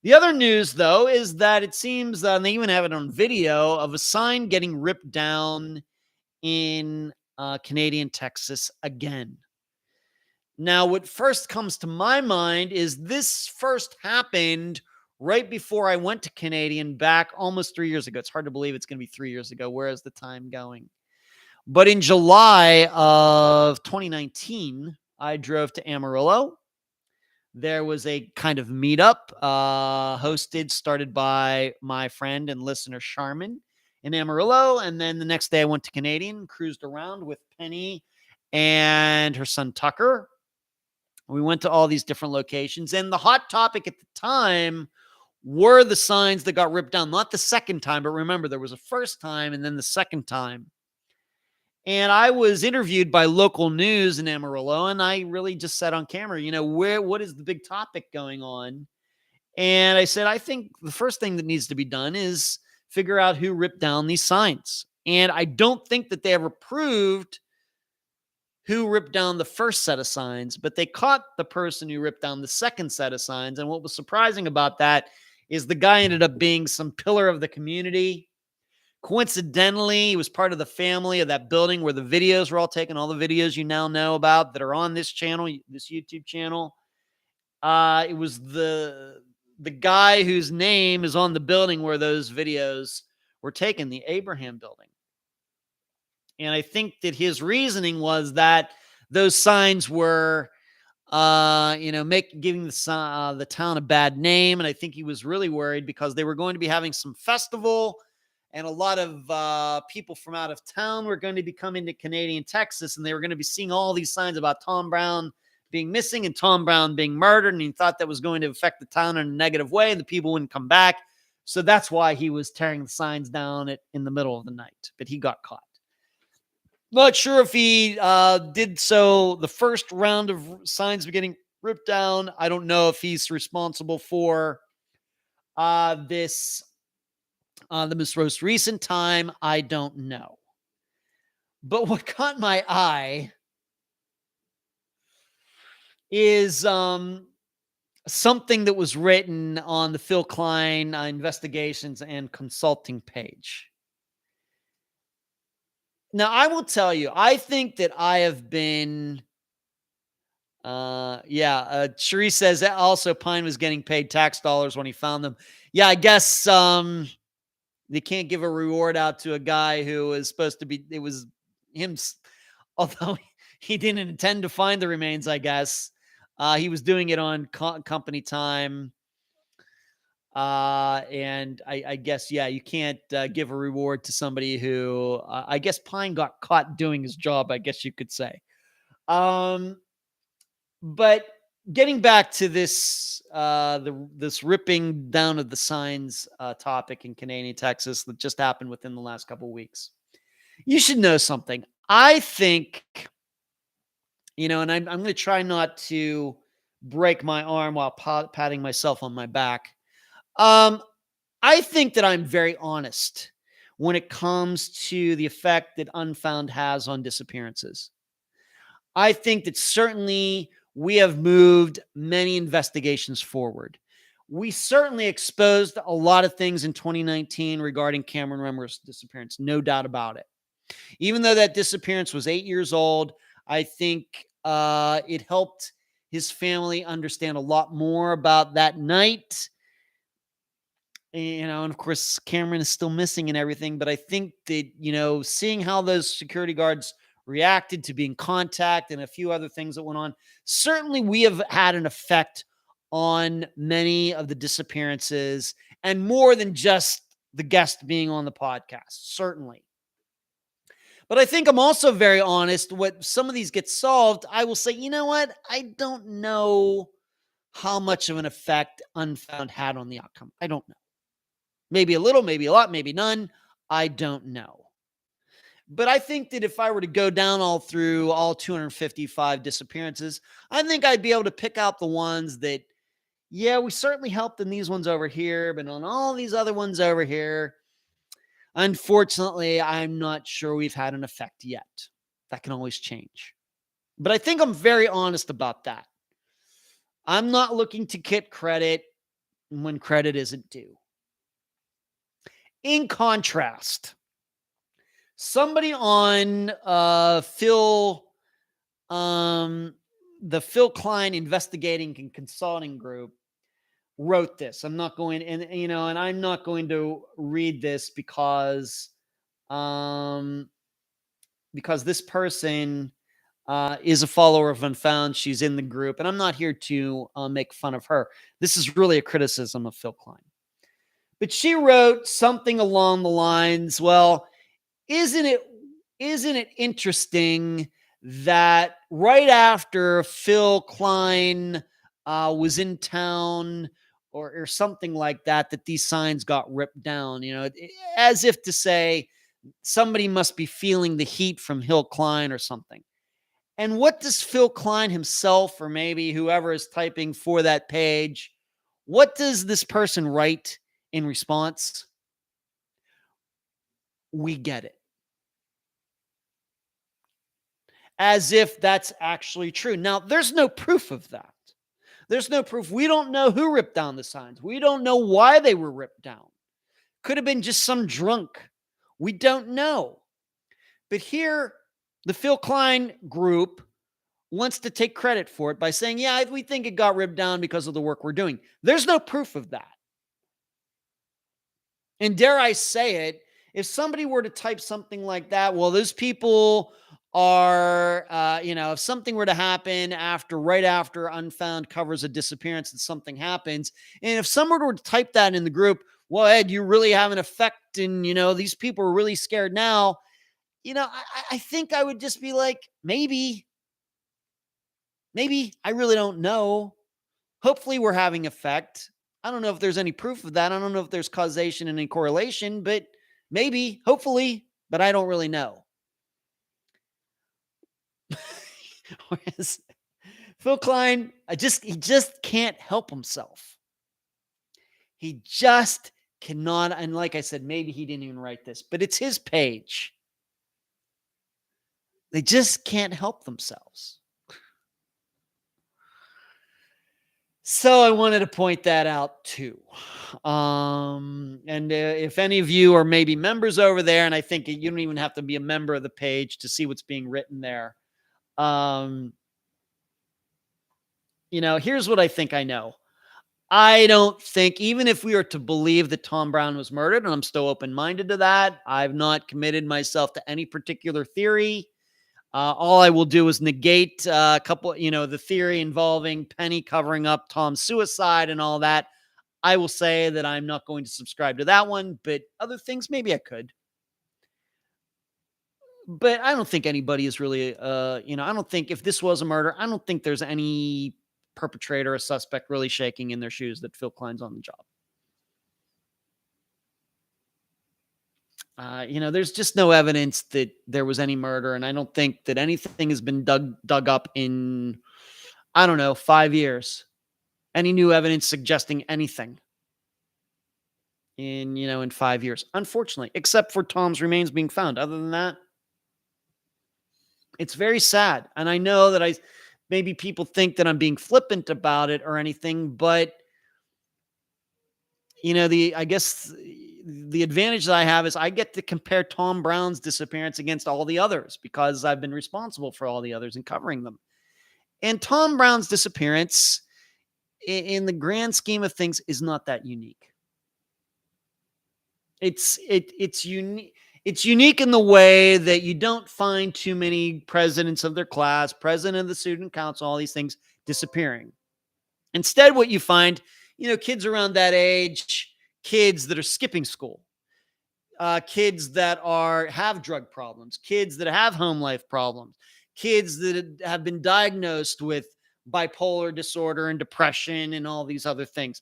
The other news, though, is that it seems, and they even have it on video, of a sign getting ripped down in Canadian Texas again. Now, what first comes to my mind is this first happened right before I went to Canadian back almost 3 years ago. It's hard to believe it's going to be 3 years ago. Where is the time going? But in July of 2019, I drove to Amarillo. There was a kind of meetup started by my friend and listener Charmin in Amarillo. And then the next day I went to Canadian, cruised around with Penny and her son Tucker. We went to all these different locations. And the hot topic at the time were the signs that got ripped down. Not the second time, but remember, there was a first time and then the second time. And I was interviewed by local news in Amarillo, and I really just said on camera, what is the big topic going on? And I said, I think the first thing that needs to be done is figure out who ripped down these signs. And I don't think that they ever proved who ripped down the first set of signs, but they caught the person who ripped down the second set of signs. And what was surprising about that is the guy ended up being some pillar of the community. Coincidentally, he was part of the family of that building where the videos were all taken, all the videos you now know about that are on this channel, this YouTube channel. It was the guy whose name is on the building where those videos were taken, the Abraham building. And I think that his reasoning was that those signs were, giving the town a bad name. And I think he was really worried because they were going to be having some festival, and a lot of people from out of town were going to be coming to Canadian Texas, and they were going to be seeing all these signs about Tom Brown being missing and Tom Brown being murdered. And he thought that was going to affect the town in a negative way, and the people wouldn't come back. So that's why he was tearing the signs down in the middle of the night, but he got caught. Not sure if he did so the first round of signs were getting ripped down. I don't know if he's responsible for this, the most recent time. I don't know. But what caught my eye is something that was written on the Phil Klein Investigations and Consulting page. Now, I will tell you, I think that I have been, Cherie says that also Pine was getting paid tax dollars when he found them. Yeah, I guess they can't give a reward out to a guy who is supposed to be, it was him, although he didn't intend to find the remains, I guess. He was doing it on company time. And I guess, you can't give a reward to somebody who, I guess Pine got caught doing his job, I guess you could say. But getting back to this, this ripping down of the signs topic in Canadian Texas that just happened within the last couple of weeks. You should know something. I think, and I'm going to try not to break my arm while patting myself on my back. I think that I'm very honest when it comes to the effect that Unfound has on disappearances. I think that certainly we have moved many investigations forward. We certainly exposed a lot of things in 2019 regarding Cameron Remmer's disappearance, no doubt about it. Even though that disappearance was 8 years old, I think it helped his family understand a lot more about that night. And of course, Cameron is still missing and everything. But I think that, seeing how those security guards reacted to being contacted and a few other things that went on, certainly we have had an effect on many of the disappearances, and more than just the guest being on the podcast, certainly. But I think I'm also very honest. What some of these get solved, I will say, you know what? I don't know how much of an effect Unfound had on the outcome. I don't know. Maybe a little, maybe a lot, maybe none. I don't know. But I think that if I were to go down through all 255 disappearances, I think I'd be able to pick out the ones that, we certainly helped in these ones over here, but on all these other ones over here, unfortunately, I'm not sure we've had an effect yet. That can always change. But I think I'm very honest about that. I'm not looking to get credit when credit isn't due. In contrast, somebody on the Phil Klein Investigating and Consulting Group wrote this. I'm not going, and I'm not going to read this because this person is a follower of Unfound. She's in the group, and I'm not here to make fun of her. This is really a criticism of Phil Klein. But she wrote something along the lines, well, isn't it interesting that right after Phil Klein was in town or something like that, that these signs got ripped down, as if to say somebody must be feeling the heat from Phil Klein or something. And what does Phil Klein himself, or maybe whoever is typing for that page, what does this person write in response? we get it. As if that's actually true. Now, there's no proof of that. There's no proof. We don't know who ripped down the signs. We don't know why they were ripped down. Could have been just some drunk. We don't know. But here, the Phil Klein group wants to take credit for it by saying, yeah, we think it got ripped down because of the work we're doing. There's no proof of that. And dare I say it, if somebody were to type something like that, well, those people are, if something were to happen right after Unfound covers a disappearance and something happens, and if someone were to type that in the group, well, Ed, you really have an effect, and, these people are really scared now, I think I would just be like, maybe, I really don't know. Hopefully we're having effect. I don't know if there's any proof of that. I don't know if there's causation and any correlation, but maybe, hopefully, but I don't really know. Whereas Phil Klein, he just can't help himself. He just cannot. And like I said, maybe he didn't even write this, but it's his page. They just can't help themselves. So I wanted to point that out too. And if any of you are maybe members over there, and I think you don't even have to be a member of the page to see what's being written there. Here's what I think I know. I don't think, even if we are to believe that Tom Brown was murdered, and I'm still open-minded to that, I've not committed myself to any particular theory. All I will do is negate a couple, the theory involving Penny covering up Tom's suicide and all that. I will say that I'm not going to subscribe to that one, but other things, maybe I could. But I don't think anybody is really, I don't think if this was a murder, I don't think there's any perpetrator or suspect really shaking in their shoes that Phil Klein's on the job. There's just no evidence that there was any murder, and I don't think that anything has been dug up in, 5 years. Any new evidence suggesting anything in 5 years, unfortunately, except for Tom's remains being found. Other than that, it's very sad. And I know that maybe people think that I'm being flippant about it or anything, but I guess the advantage that I have is I get to compare Tom Brown's disappearance against all the others because I've been responsible for all the others and covering them. And Tom Brown's disappearance, in the grand scheme of things, is not that unique. It's unique. It's unique in the way that you don't find too many presidents of their class, president of the student council, all these things disappearing. Instead, what you find, kids around that age, kids that are skipping school, kids that have drug problems, kids that have home life problems, kids that have been diagnosed with bipolar disorder and depression and all these other things.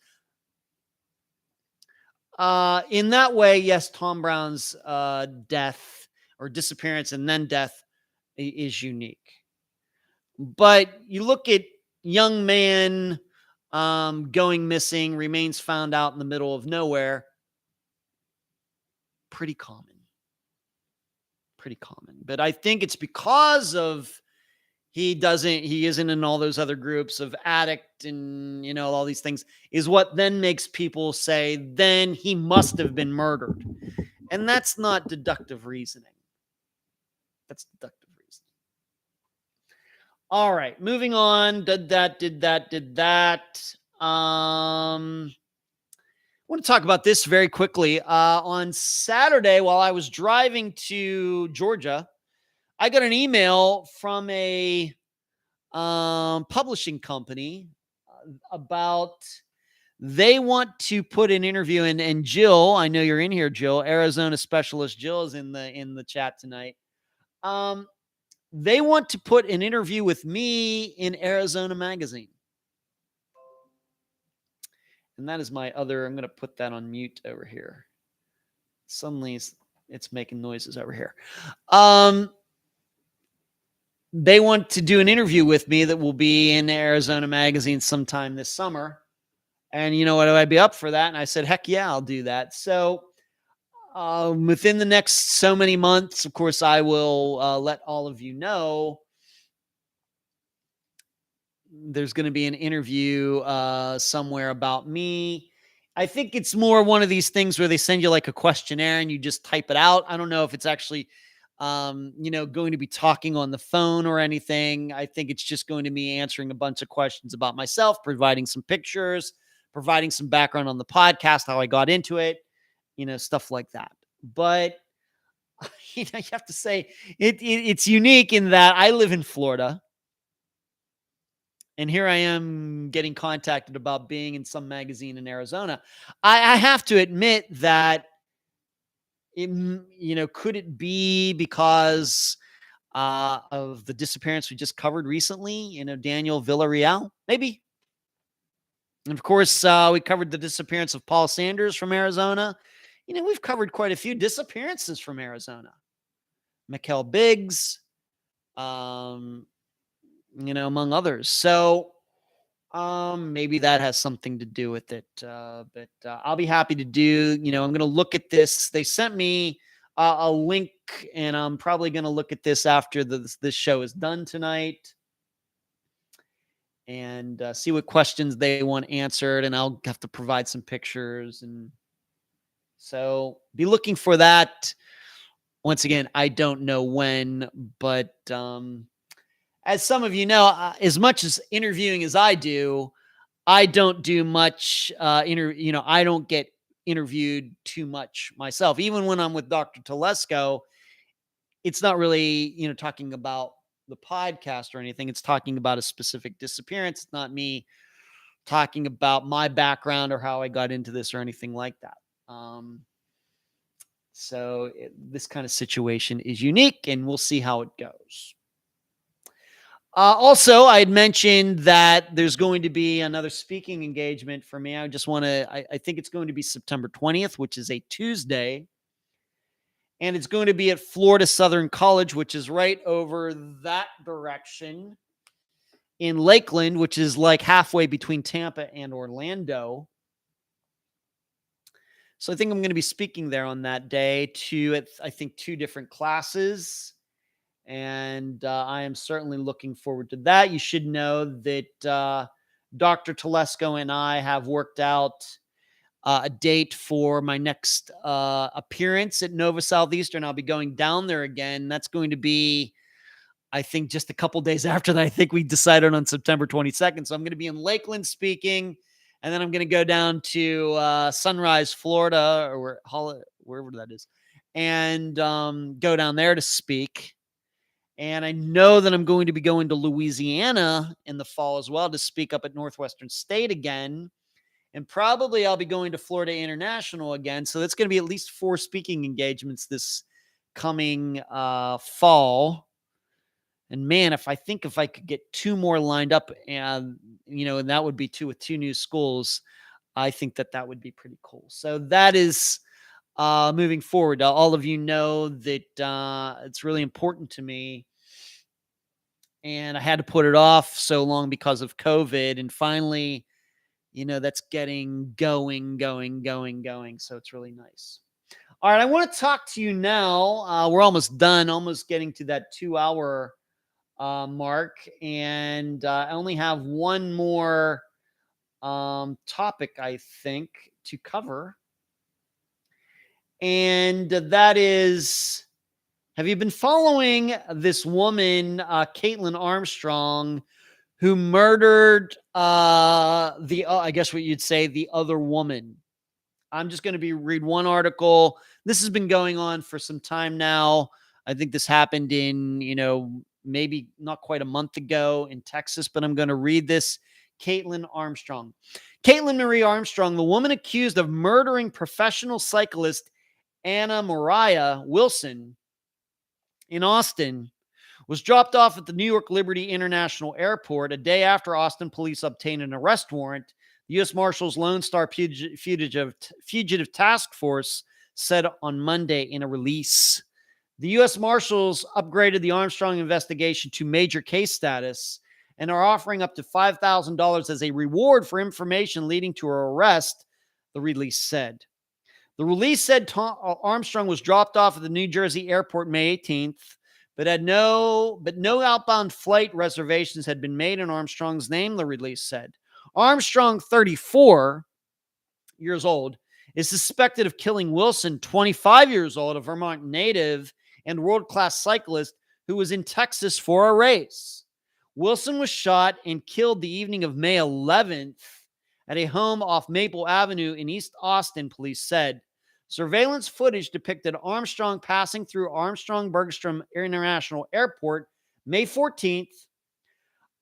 In that way, yes, Tom Brown's death or disappearance and then death is unique. But you look at young man going missing, remains found out in the middle of nowhere. Pretty common. But I think it's because of he isn't in all those other groups of addict and, all these things is what then makes people say, then he must have been murdered. And that's not deductive reasoning. That's deductive reasoning. All right, moving on. Did that. I want to talk about this very quickly. On Saturday, while I was driving to Georgia, I got an email from a publishing company about they want to put an interview in. And Jill, I know you're in here, Jill, Arizona specialist Jill is in the chat tonight. They want to put an interview with me in Arizona Magazine. And that is my other, I'm going to put that on mute over here. Suddenly it's making noises over here. They want to do an interview with me that will be in Arizona Magazine sometime this summer. And would I be up for that? And I said, heck yeah, I'll do that. So Within the next so many months, of course, I will let all of you know. There's going to be an interview somewhere about me. I think it's more one of these things where they send you like a questionnaire and you just type it out. I don't know if it's actually, going to be talking on the phone or anything. I think it's just going to be answering a bunch of questions about myself, providing some pictures, providing some background on the podcast, how I got into it, stuff like that. But you have to say it's unique in that I live in Florida. And here I am getting contacted about being in some magazine in Arizona. I have to admit that, could it be because of the disappearance we just covered recently, Daniel Villarreal? Maybe. And of course, we covered the disappearance of Paul Sanders from Arizona. We've covered quite a few disappearances from Arizona. Mikkel Biggs, among others. So maybe that has something to do with it. But I'll be happy to do, I'm going to look at this. They sent me a link, and I'm probably going to look at this after this show is done tonight and see what questions they want answered. And I'll have to provide some pictures. And so be looking for that. Once again, I don't know when, but as some of you know, as much as interviewing as I do, I don't do much I don't get interviewed too much myself. Even when I'm with Dr. Telesco, it's not really, talking about the podcast or anything. It's talking about a specific disappearance. It's not me talking about my background or how I got into this or anything like that. So this kind of situation is unique, and we'll see how it goes. Also, I had mentioned that there's going to be another speaking engagement for me. I think it's going to be September 20th, which is a Tuesday. And it's going to be at Florida Southern College, which is right over that direction in Lakeland, which is like halfway between Tampa and Orlando. So I think I'm going to be speaking there on that day to, I think, 2 different classes. And I am certainly looking forward to that. You should know that Dr. Telesco and I have worked out a date for my next appearance at Nova Southeastern. I'll be going down there again. That's going to be, I think, just a couple days after that. I think we decided on September 22nd. So I'm going to be in Lakeland speaking. And then I'm going to go down to Sunrise, Florida, or wherever that is, and go down there to speak. And I know that I'm going to be going to Louisiana in the fall as well to speak up at Northwestern State again. And probably I'll be going to Florida International again. So that's going to be at least 4 speaking engagements this coming fall. And man, if I could get 2 more lined up, and that would be 2 with 2 new schools, I think that would be pretty cool. So that is moving forward. All of you know that it's really important to me. And I had to put it off so long because of COVID. And finally, that's getting going. So it's really nice. All right. I want to talk to you now. We're almost done, almost getting to that 2-hour mark. And I only have one more topic, I think, to cover. And that is, have you been following this woman, Kaitlin Armstrong, who murdered I guess what you'd say, the other woman? I'm just going to read one article. This has been going on for some time now. I think this happened in, maybe not quite a month ago in Texas, but I'm going to read this. Kaitlin Armstrong. Caitlin Marie Armstrong, the woman accused of murdering professional cyclist Anna Mariah Wilson in Austin, was dropped off at the New York Liberty International Airport a day after Austin police obtained an arrest warrant. The U.S. Marshals Lone Star Fugitive Task Force said on Monday in a release. The U.S. Marshals upgraded the Armstrong investigation to major case status and are offering up to $5,000 as a reward for information leading to her arrest, the release said. The release said Armstrong was dropped off at the New Jersey airport May 18th, but no outbound flight reservations had been made in Armstrong's name, the release said. Armstrong, 34 years old, is suspected of killing Wilson, 25 years old, a Vermont native and world-class cyclist who was in Texas for a race. Wilson was shot and killed the evening of May 11th at a home off Maple Avenue in East Austin, police said. Surveillance footage depicted Armstrong passing through Armstrong-Bergstrom International Airport May 14th.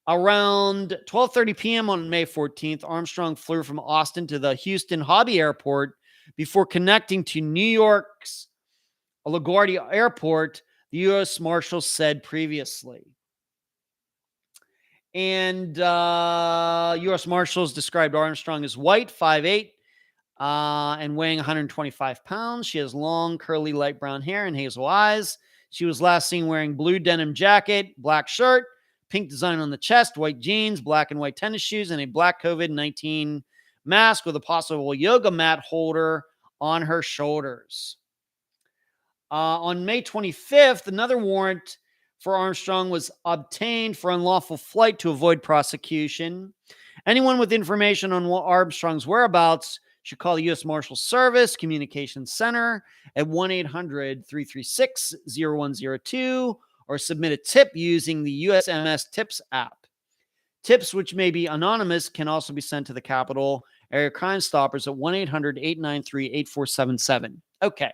Around 12:30 p.m. on May 14th, Armstrong flew from Austin to the Houston Hobby Airport before connecting to New York's LaGuardia Airport, the U.S. Marshals said previously. And U.S. Marshals described Armstrong as white, 5'8", and weighing 125 pounds. She has long, curly, light brown hair and hazel eyes. She was last seen wearing blue denim jacket, black shirt, pink design on the chest, white jeans, black and white tennis shoes, and a black COVID-19 mask with a possible yoga mat holder on her shoulders. On May 25th, another warrant for Armstrong was obtained for unlawful flight to avoid prosecution. Anyone with information on Armstrong's whereabouts should call the U.S. Marshals Service Communications Center at 1-800-336-0102 or submit a tip using the USMS Tips app. Tips, which may be anonymous, can also be sent to the Capitol Area Crime Stoppers at 1-800-893-8477. Okay.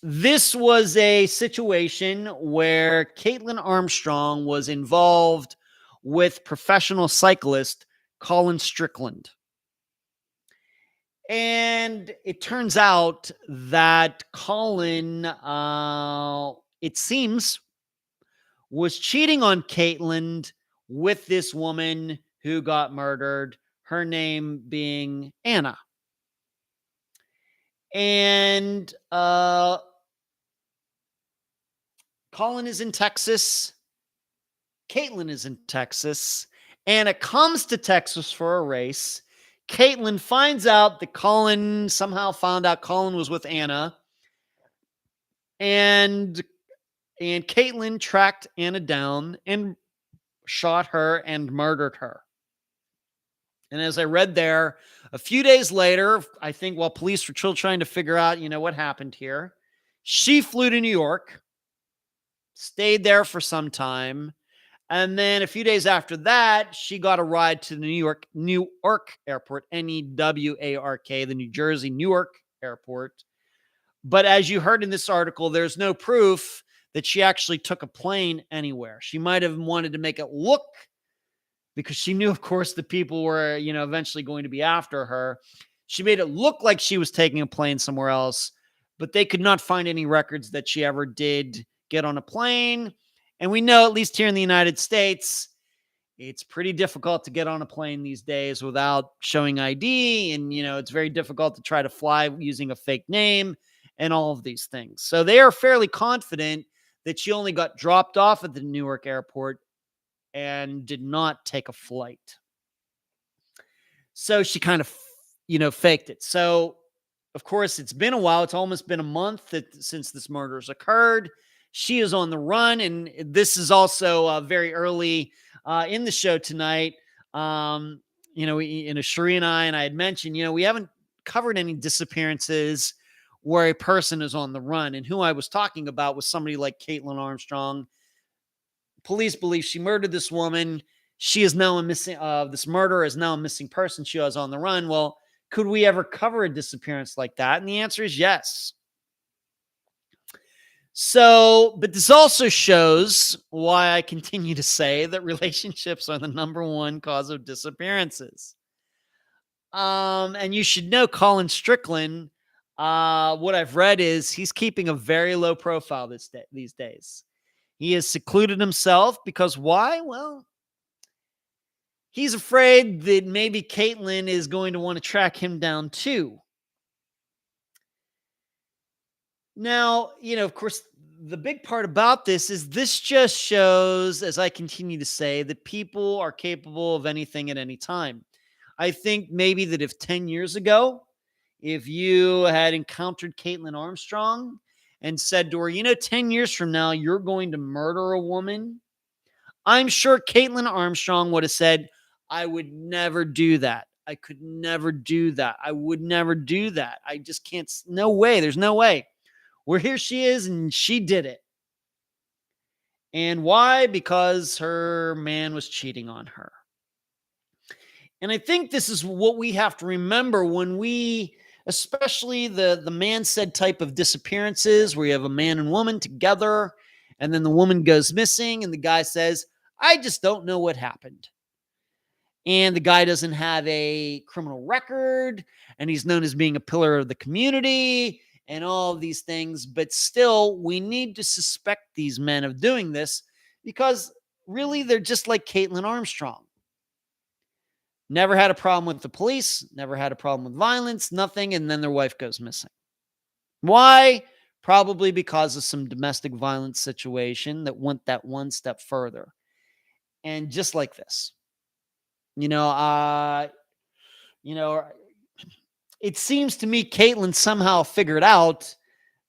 This was a situation where Kaitlyn Armstrong was involved with professional cyclist Colin Strickland. And it turns out that Colin, it seems, was cheating on Kaitlyn with this woman who got murdered, her name being Anna. And Colin is in Texas. Kaitlyn is in Texas. Anna comes to Texas for a race. Kaitlyn finds out that Colin somehow found out Colin was with Anna. And Kaitlyn tracked Anna down and shot her and murdered her. And as I read there, a few days later, I think while police were still trying to figure out, what happened here, she flew to New York, stayed there for some time. And then a few days after that, she got a ride to the Newark Airport, Newark, the New Jersey Newark Airport. But as you heard in this article, there's no proof that she actually took a plane anywhere. She might have wanted to make it look, because she knew, of course, the people were, eventually going to be after her. She made it look like she was taking a plane somewhere else, but they could not find any records that she ever did get on a plane. And we know, at least here in the United States, it's pretty difficult to get on a plane these days without showing ID. And, it's very difficult to try to fly using a fake name and all of these things. So they are fairly confident that she only got dropped off at the Newark airport and did not take a flight. So she kind of, faked it. So, of course, it's been a while. It's almost been a month since this murder has occurred. She is on the run, and this is also very early in the show tonight. Sheree and I had mentioned, we haven't covered any disappearances where a person is on the run. And who I was talking about was somebody like Kaitlyn Armstrong. Police believe she murdered this woman. She is now this murderer is now a missing person. She was on the run. Well, could we ever cover a disappearance like that? And the answer is yes. So, but this also shows why I continue to say that relationships are the number one cause of disappearances. And you should know Colin Strickland, what I've read is he's keeping a very low profile these days. He has secluded himself because why? Well, he's afraid that maybe Kaitlyn is going to want to track him down too. Now, of course, the big part about this is this just shows, as I continue to say, that people are capable of anything at any time. I think maybe that if 10 years ago, if you had encountered Kaitlin Armstrong and said to her, 10 years from now, you're going to murder a woman, I'm sure Kaitlin Armstrong would have said, I would never do that. I could never do that. I would never do that. I just can't. No way. There's no way. Well, here she is, and she did it. And why? Because her man was cheating on her. And I think this is what we have to remember when we, especially the man said type of disappearances, where you have a man and woman together, and then the woman goes missing, and the guy says, I just don't know what happened. And the guy doesn't have a criminal record, and he's known as being a pillar of the community, and all of these things. But still, we need to suspect these men of doing this because really they're just like Kaitlin Armstrong. Never had a problem with the police, never had a problem with violence, nothing, and then their wife goes missing. Why? Probably because of some domestic violence situation that went that one step further. And just like this, it seems to me Kaitlin somehow figured out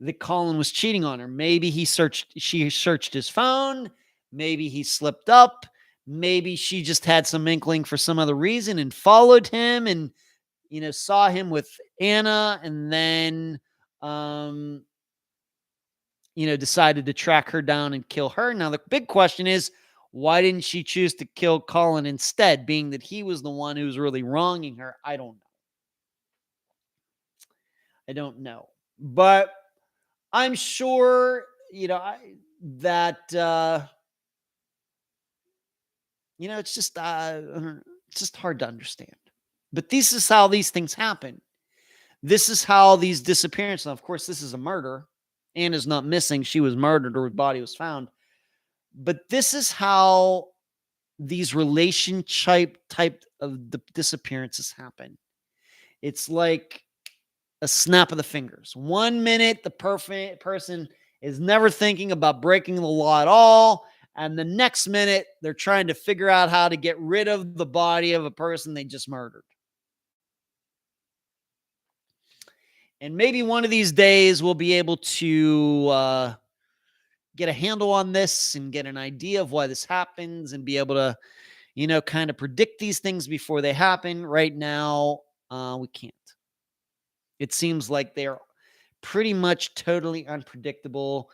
that Colin was cheating on her. Maybe she searched his phone. Maybe he slipped up. Maybe she just had some inkling for some other reason and followed him and, saw him with Anna and then, decided to track her down and kill her. Now, the big question is, why didn't she choose to kill Colin instead, being that he was the one who was really wronging her? I don't know. But I'm sure, it's just hard to understand. But this is how these things happen. This is how these disappearances. Now, of course, this is a murder. Anna's not missing. She was murdered or her body was found. But this is how these relationship type of disappearances happen. It's like a snap of the fingers. 1 minute, the perfect person is never thinking about breaking the law at all. And the next minute, they're trying to figure out how to get rid of the body of a person they just murdered. And maybe one of these days we'll be able to get a handle on this and get an idea of why this happens and be able to, kind of predict these things before they happen. Right now, we can't. It seems like they're pretty much totally unpredictable.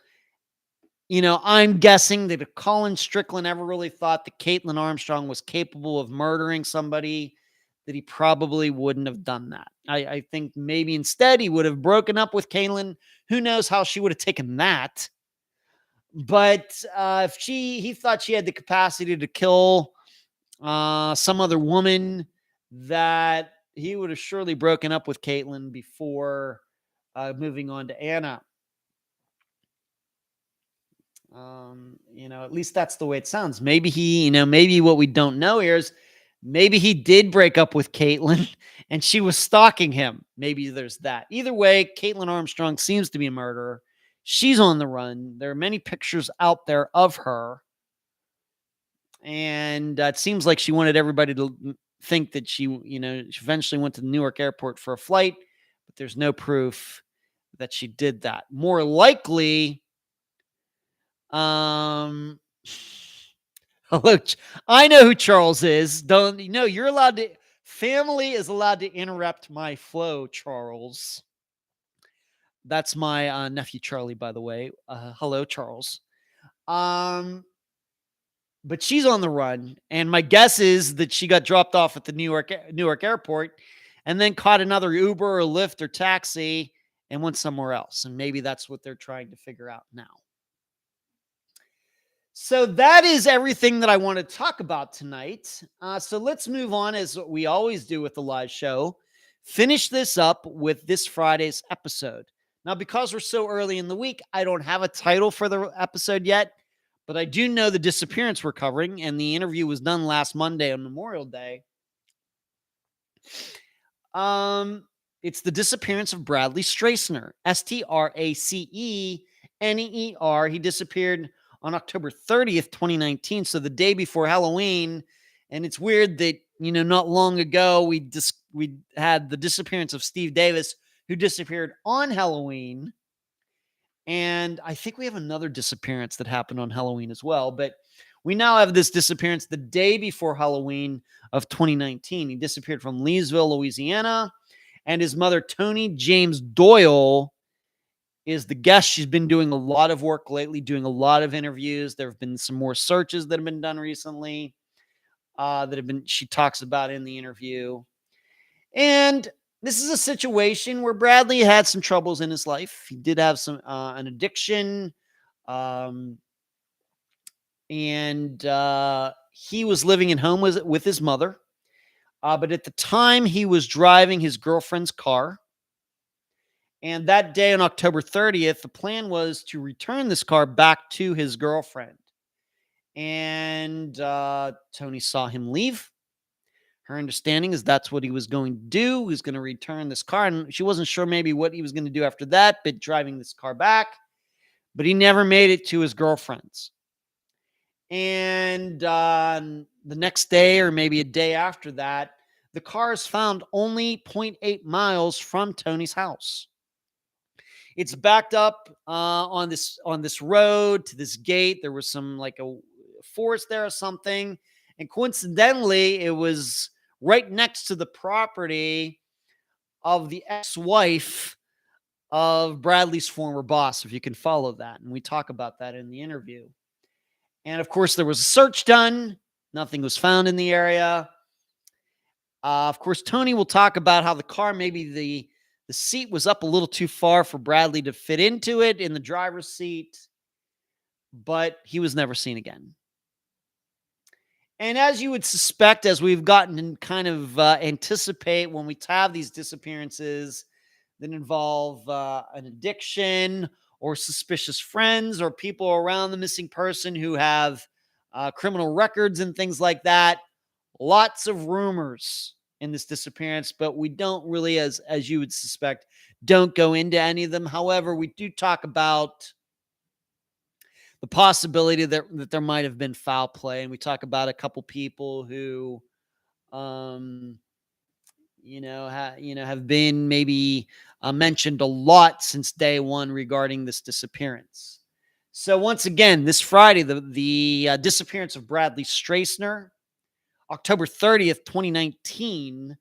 I'm guessing that if Colin Strickland ever really thought that Kaitlin Armstrong was capable of murdering somebody, that he probably wouldn't have done that. I think maybe instead he would have broken up with Kaitlin. Who knows how she would have taken that? But if he thought she had the capacity to kill some other woman, that he would have surely broken up with Kaitlin before moving on to Anna. At least that's the way it sounds. Maybe maybe what we don't know here is maybe he did break up with Kaitlin and she was stalking him. Maybe there's that. Either way, Kaitlin Armstrong seems to be a murderer. She's on the run. There are many pictures out there of her. And it seems like she wanted everybody to think that she eventually went to the Newark airport for a flight, but there's no proof that she did that. More likely, hello, I know who Charles is. You're allowed to, family is allowed to interrupt my flow, Charles. That's my nephew, Charlie, by the way. Hello, Charles. But she's on the run. And my guess is that she got dropped off at the Newark airport and then caught another Uber or Lyft or taxi and went somewhere else. And maybe that's what they're trying to figure out now. So that is everything that I want to talk about tonight. So let's move on, as we always do with the live show. Finish this up with this Friday's episode. Now, because we're so early in the week, I don't have a title for the episode yet, but I do know the disappearance we're covering, and the interview was done last Monday on Memorial Day. It's the disappearance of Bradley Stracener, Stracener. He disappeared on October 30th, 2019, so the day before Halloween. And it's weird that, not long ago, we had the disappearance of Steve Davis, who disappeared on Halloween. And I think we have another disappearance that happened on Halloween as well. But we now have this disappearance the day before Halloween of 2019. He disappeared from Leesville, Louisiana. And his mother, Tony James Doyle, is the guest. She's been doing a lot of work lately, doing a lot of interviews. There have been some more searches that have been done recently she talks about in the interview. And this is a situation where Bradley had some troubles in his life. He did have an addiction, and he was living at home with his mother. But at the time, he was driving his girlfriend's car. And that day on October 30th, the plan was to return this car back to his girlfriend. And Tony saw him leave. Her understanding is that's what he was going to do. He was going to return this car. And she wasn't sure maybe what he was going to do after that, but driving this car back. But he never made it to his girlfriend's. And the next day, or maybe a day after that, the car is found only 0.8 miles from Tony's house. It's backed up on this road to this gate. There was some like a forest there or something. And coincidentally, it was right next to the property of the ex-wife of Bradley's former boss, if you can follow that. And we talk about that in the interview. And of course, there was a search done. Nothing was found in the area. Of course, Tony will talk about how the car, maybe the seat was up a little too far for Bradley to fit into it in the driver's seat, but he was never seen again. And as you would suspect, as we've gotten and kind of anticipate when we have these disappearances that involve an addiction or suspicious friends or people around the missing person who have criminal records and things like that, lots of rumors in this disappearance, but we don't really, as you would suspect, don't go into any of them. However, we do talk about the possibility that there might have been foul play, and we talk about a couple people who, have been maybe mentioned a lot since day one regarding this disappearance. So once again, this Friday, the disappearance of Bradley Strassner, October 30th, 2019,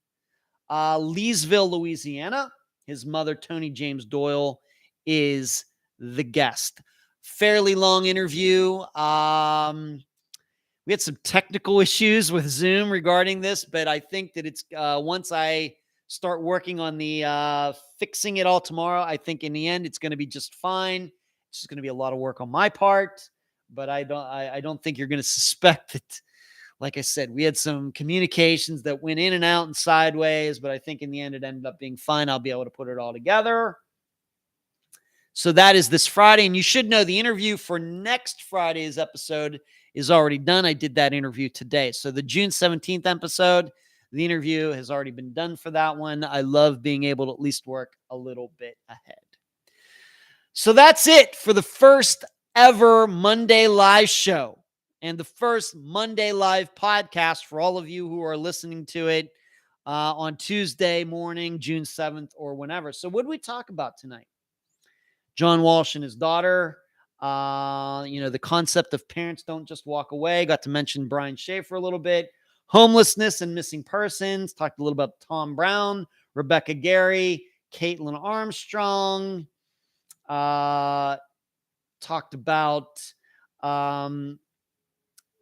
Leesville, Louisiana. His mother, Tony James Doyle, is the guest. Fairly long interview. We had some technical issues with Zoom regarding this, but I think that it's once I start working on the fixing it all tomorrow, I think in the end it's going to be just fine. It's just going to be a lot of work on my part, but I don't think you're going to suspect that. Like I said, we had some communications that went in and out and sideways, but I think in the end it ended up being fine. I'll be able to put it all together. So that is this Friday. And you should know the interview for next Friday's episode is already done. I did that interview today. So the June 17th episode, the interview has already been done for that one. I love being able to at least work a little bit ahead. So that's it for the first ever Monday live show and the first Monday live podcast for all of you who are listening to it on Tuesday morning, June 7th, or whenever. So what did we talk about tonight? John Walsh and his daughter, the concept of parents don't just walk away. Got to mention Brian Schaefer a little bit. Homelessness and missing persons. Talked a little about Tom Brown, Rebecca Gary, Kaitlin Armstrong. Talked about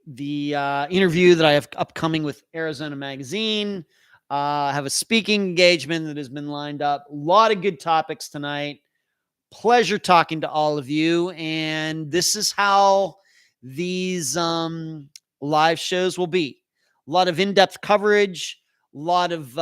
the interview that I have upcoming with Arizona Magazine. I have a speaking engagement that has been lined up. A lot of good topics tonight. Pleasure talking to all of you. And this is how these live shows will be. A lot of in-depth coverage, a lot of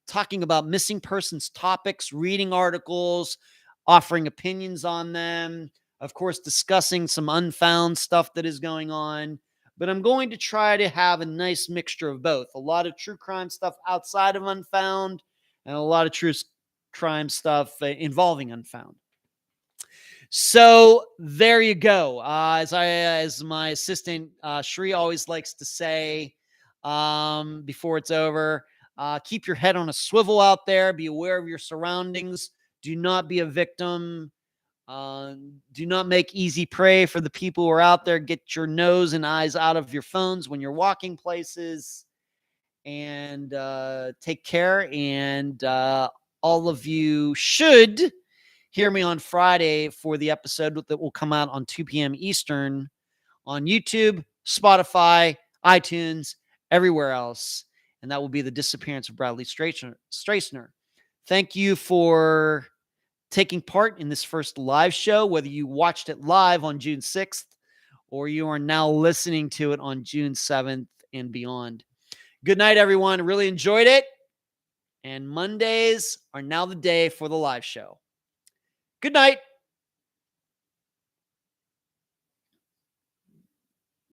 talking about missing persons topics, reading articles, offering opinions on them, of course, discussing some unfound stuff that is going on. But I'm going to try to have a nice mixture of both. A lot of true crime stuff outside of Unfound and a lot of true crime stuff involving Unfound. So there you go. As my assistant Shri always likes to say, before it's over. Keep your head on a swivel out there. Be aware of your surroundings. Do not be a victim. Do not make easy prey for the people who are out there. Get your nose and eyes out of your phones when you're walking places, and take care. And all of you should hear me on Friday for the episode that will come out on 2 p.m. Eastern on YouTube, Spotify, iTunes, everywhere else. And that will be the disappearance of Bradley Strassner. Thank you for taking part in this first live show, whether you watched it live on June 6th or you are now listening to it on June 7th and beyond. Good night, everyone. Really enjoyed it. And Mondays are now the day for the live show. Good night.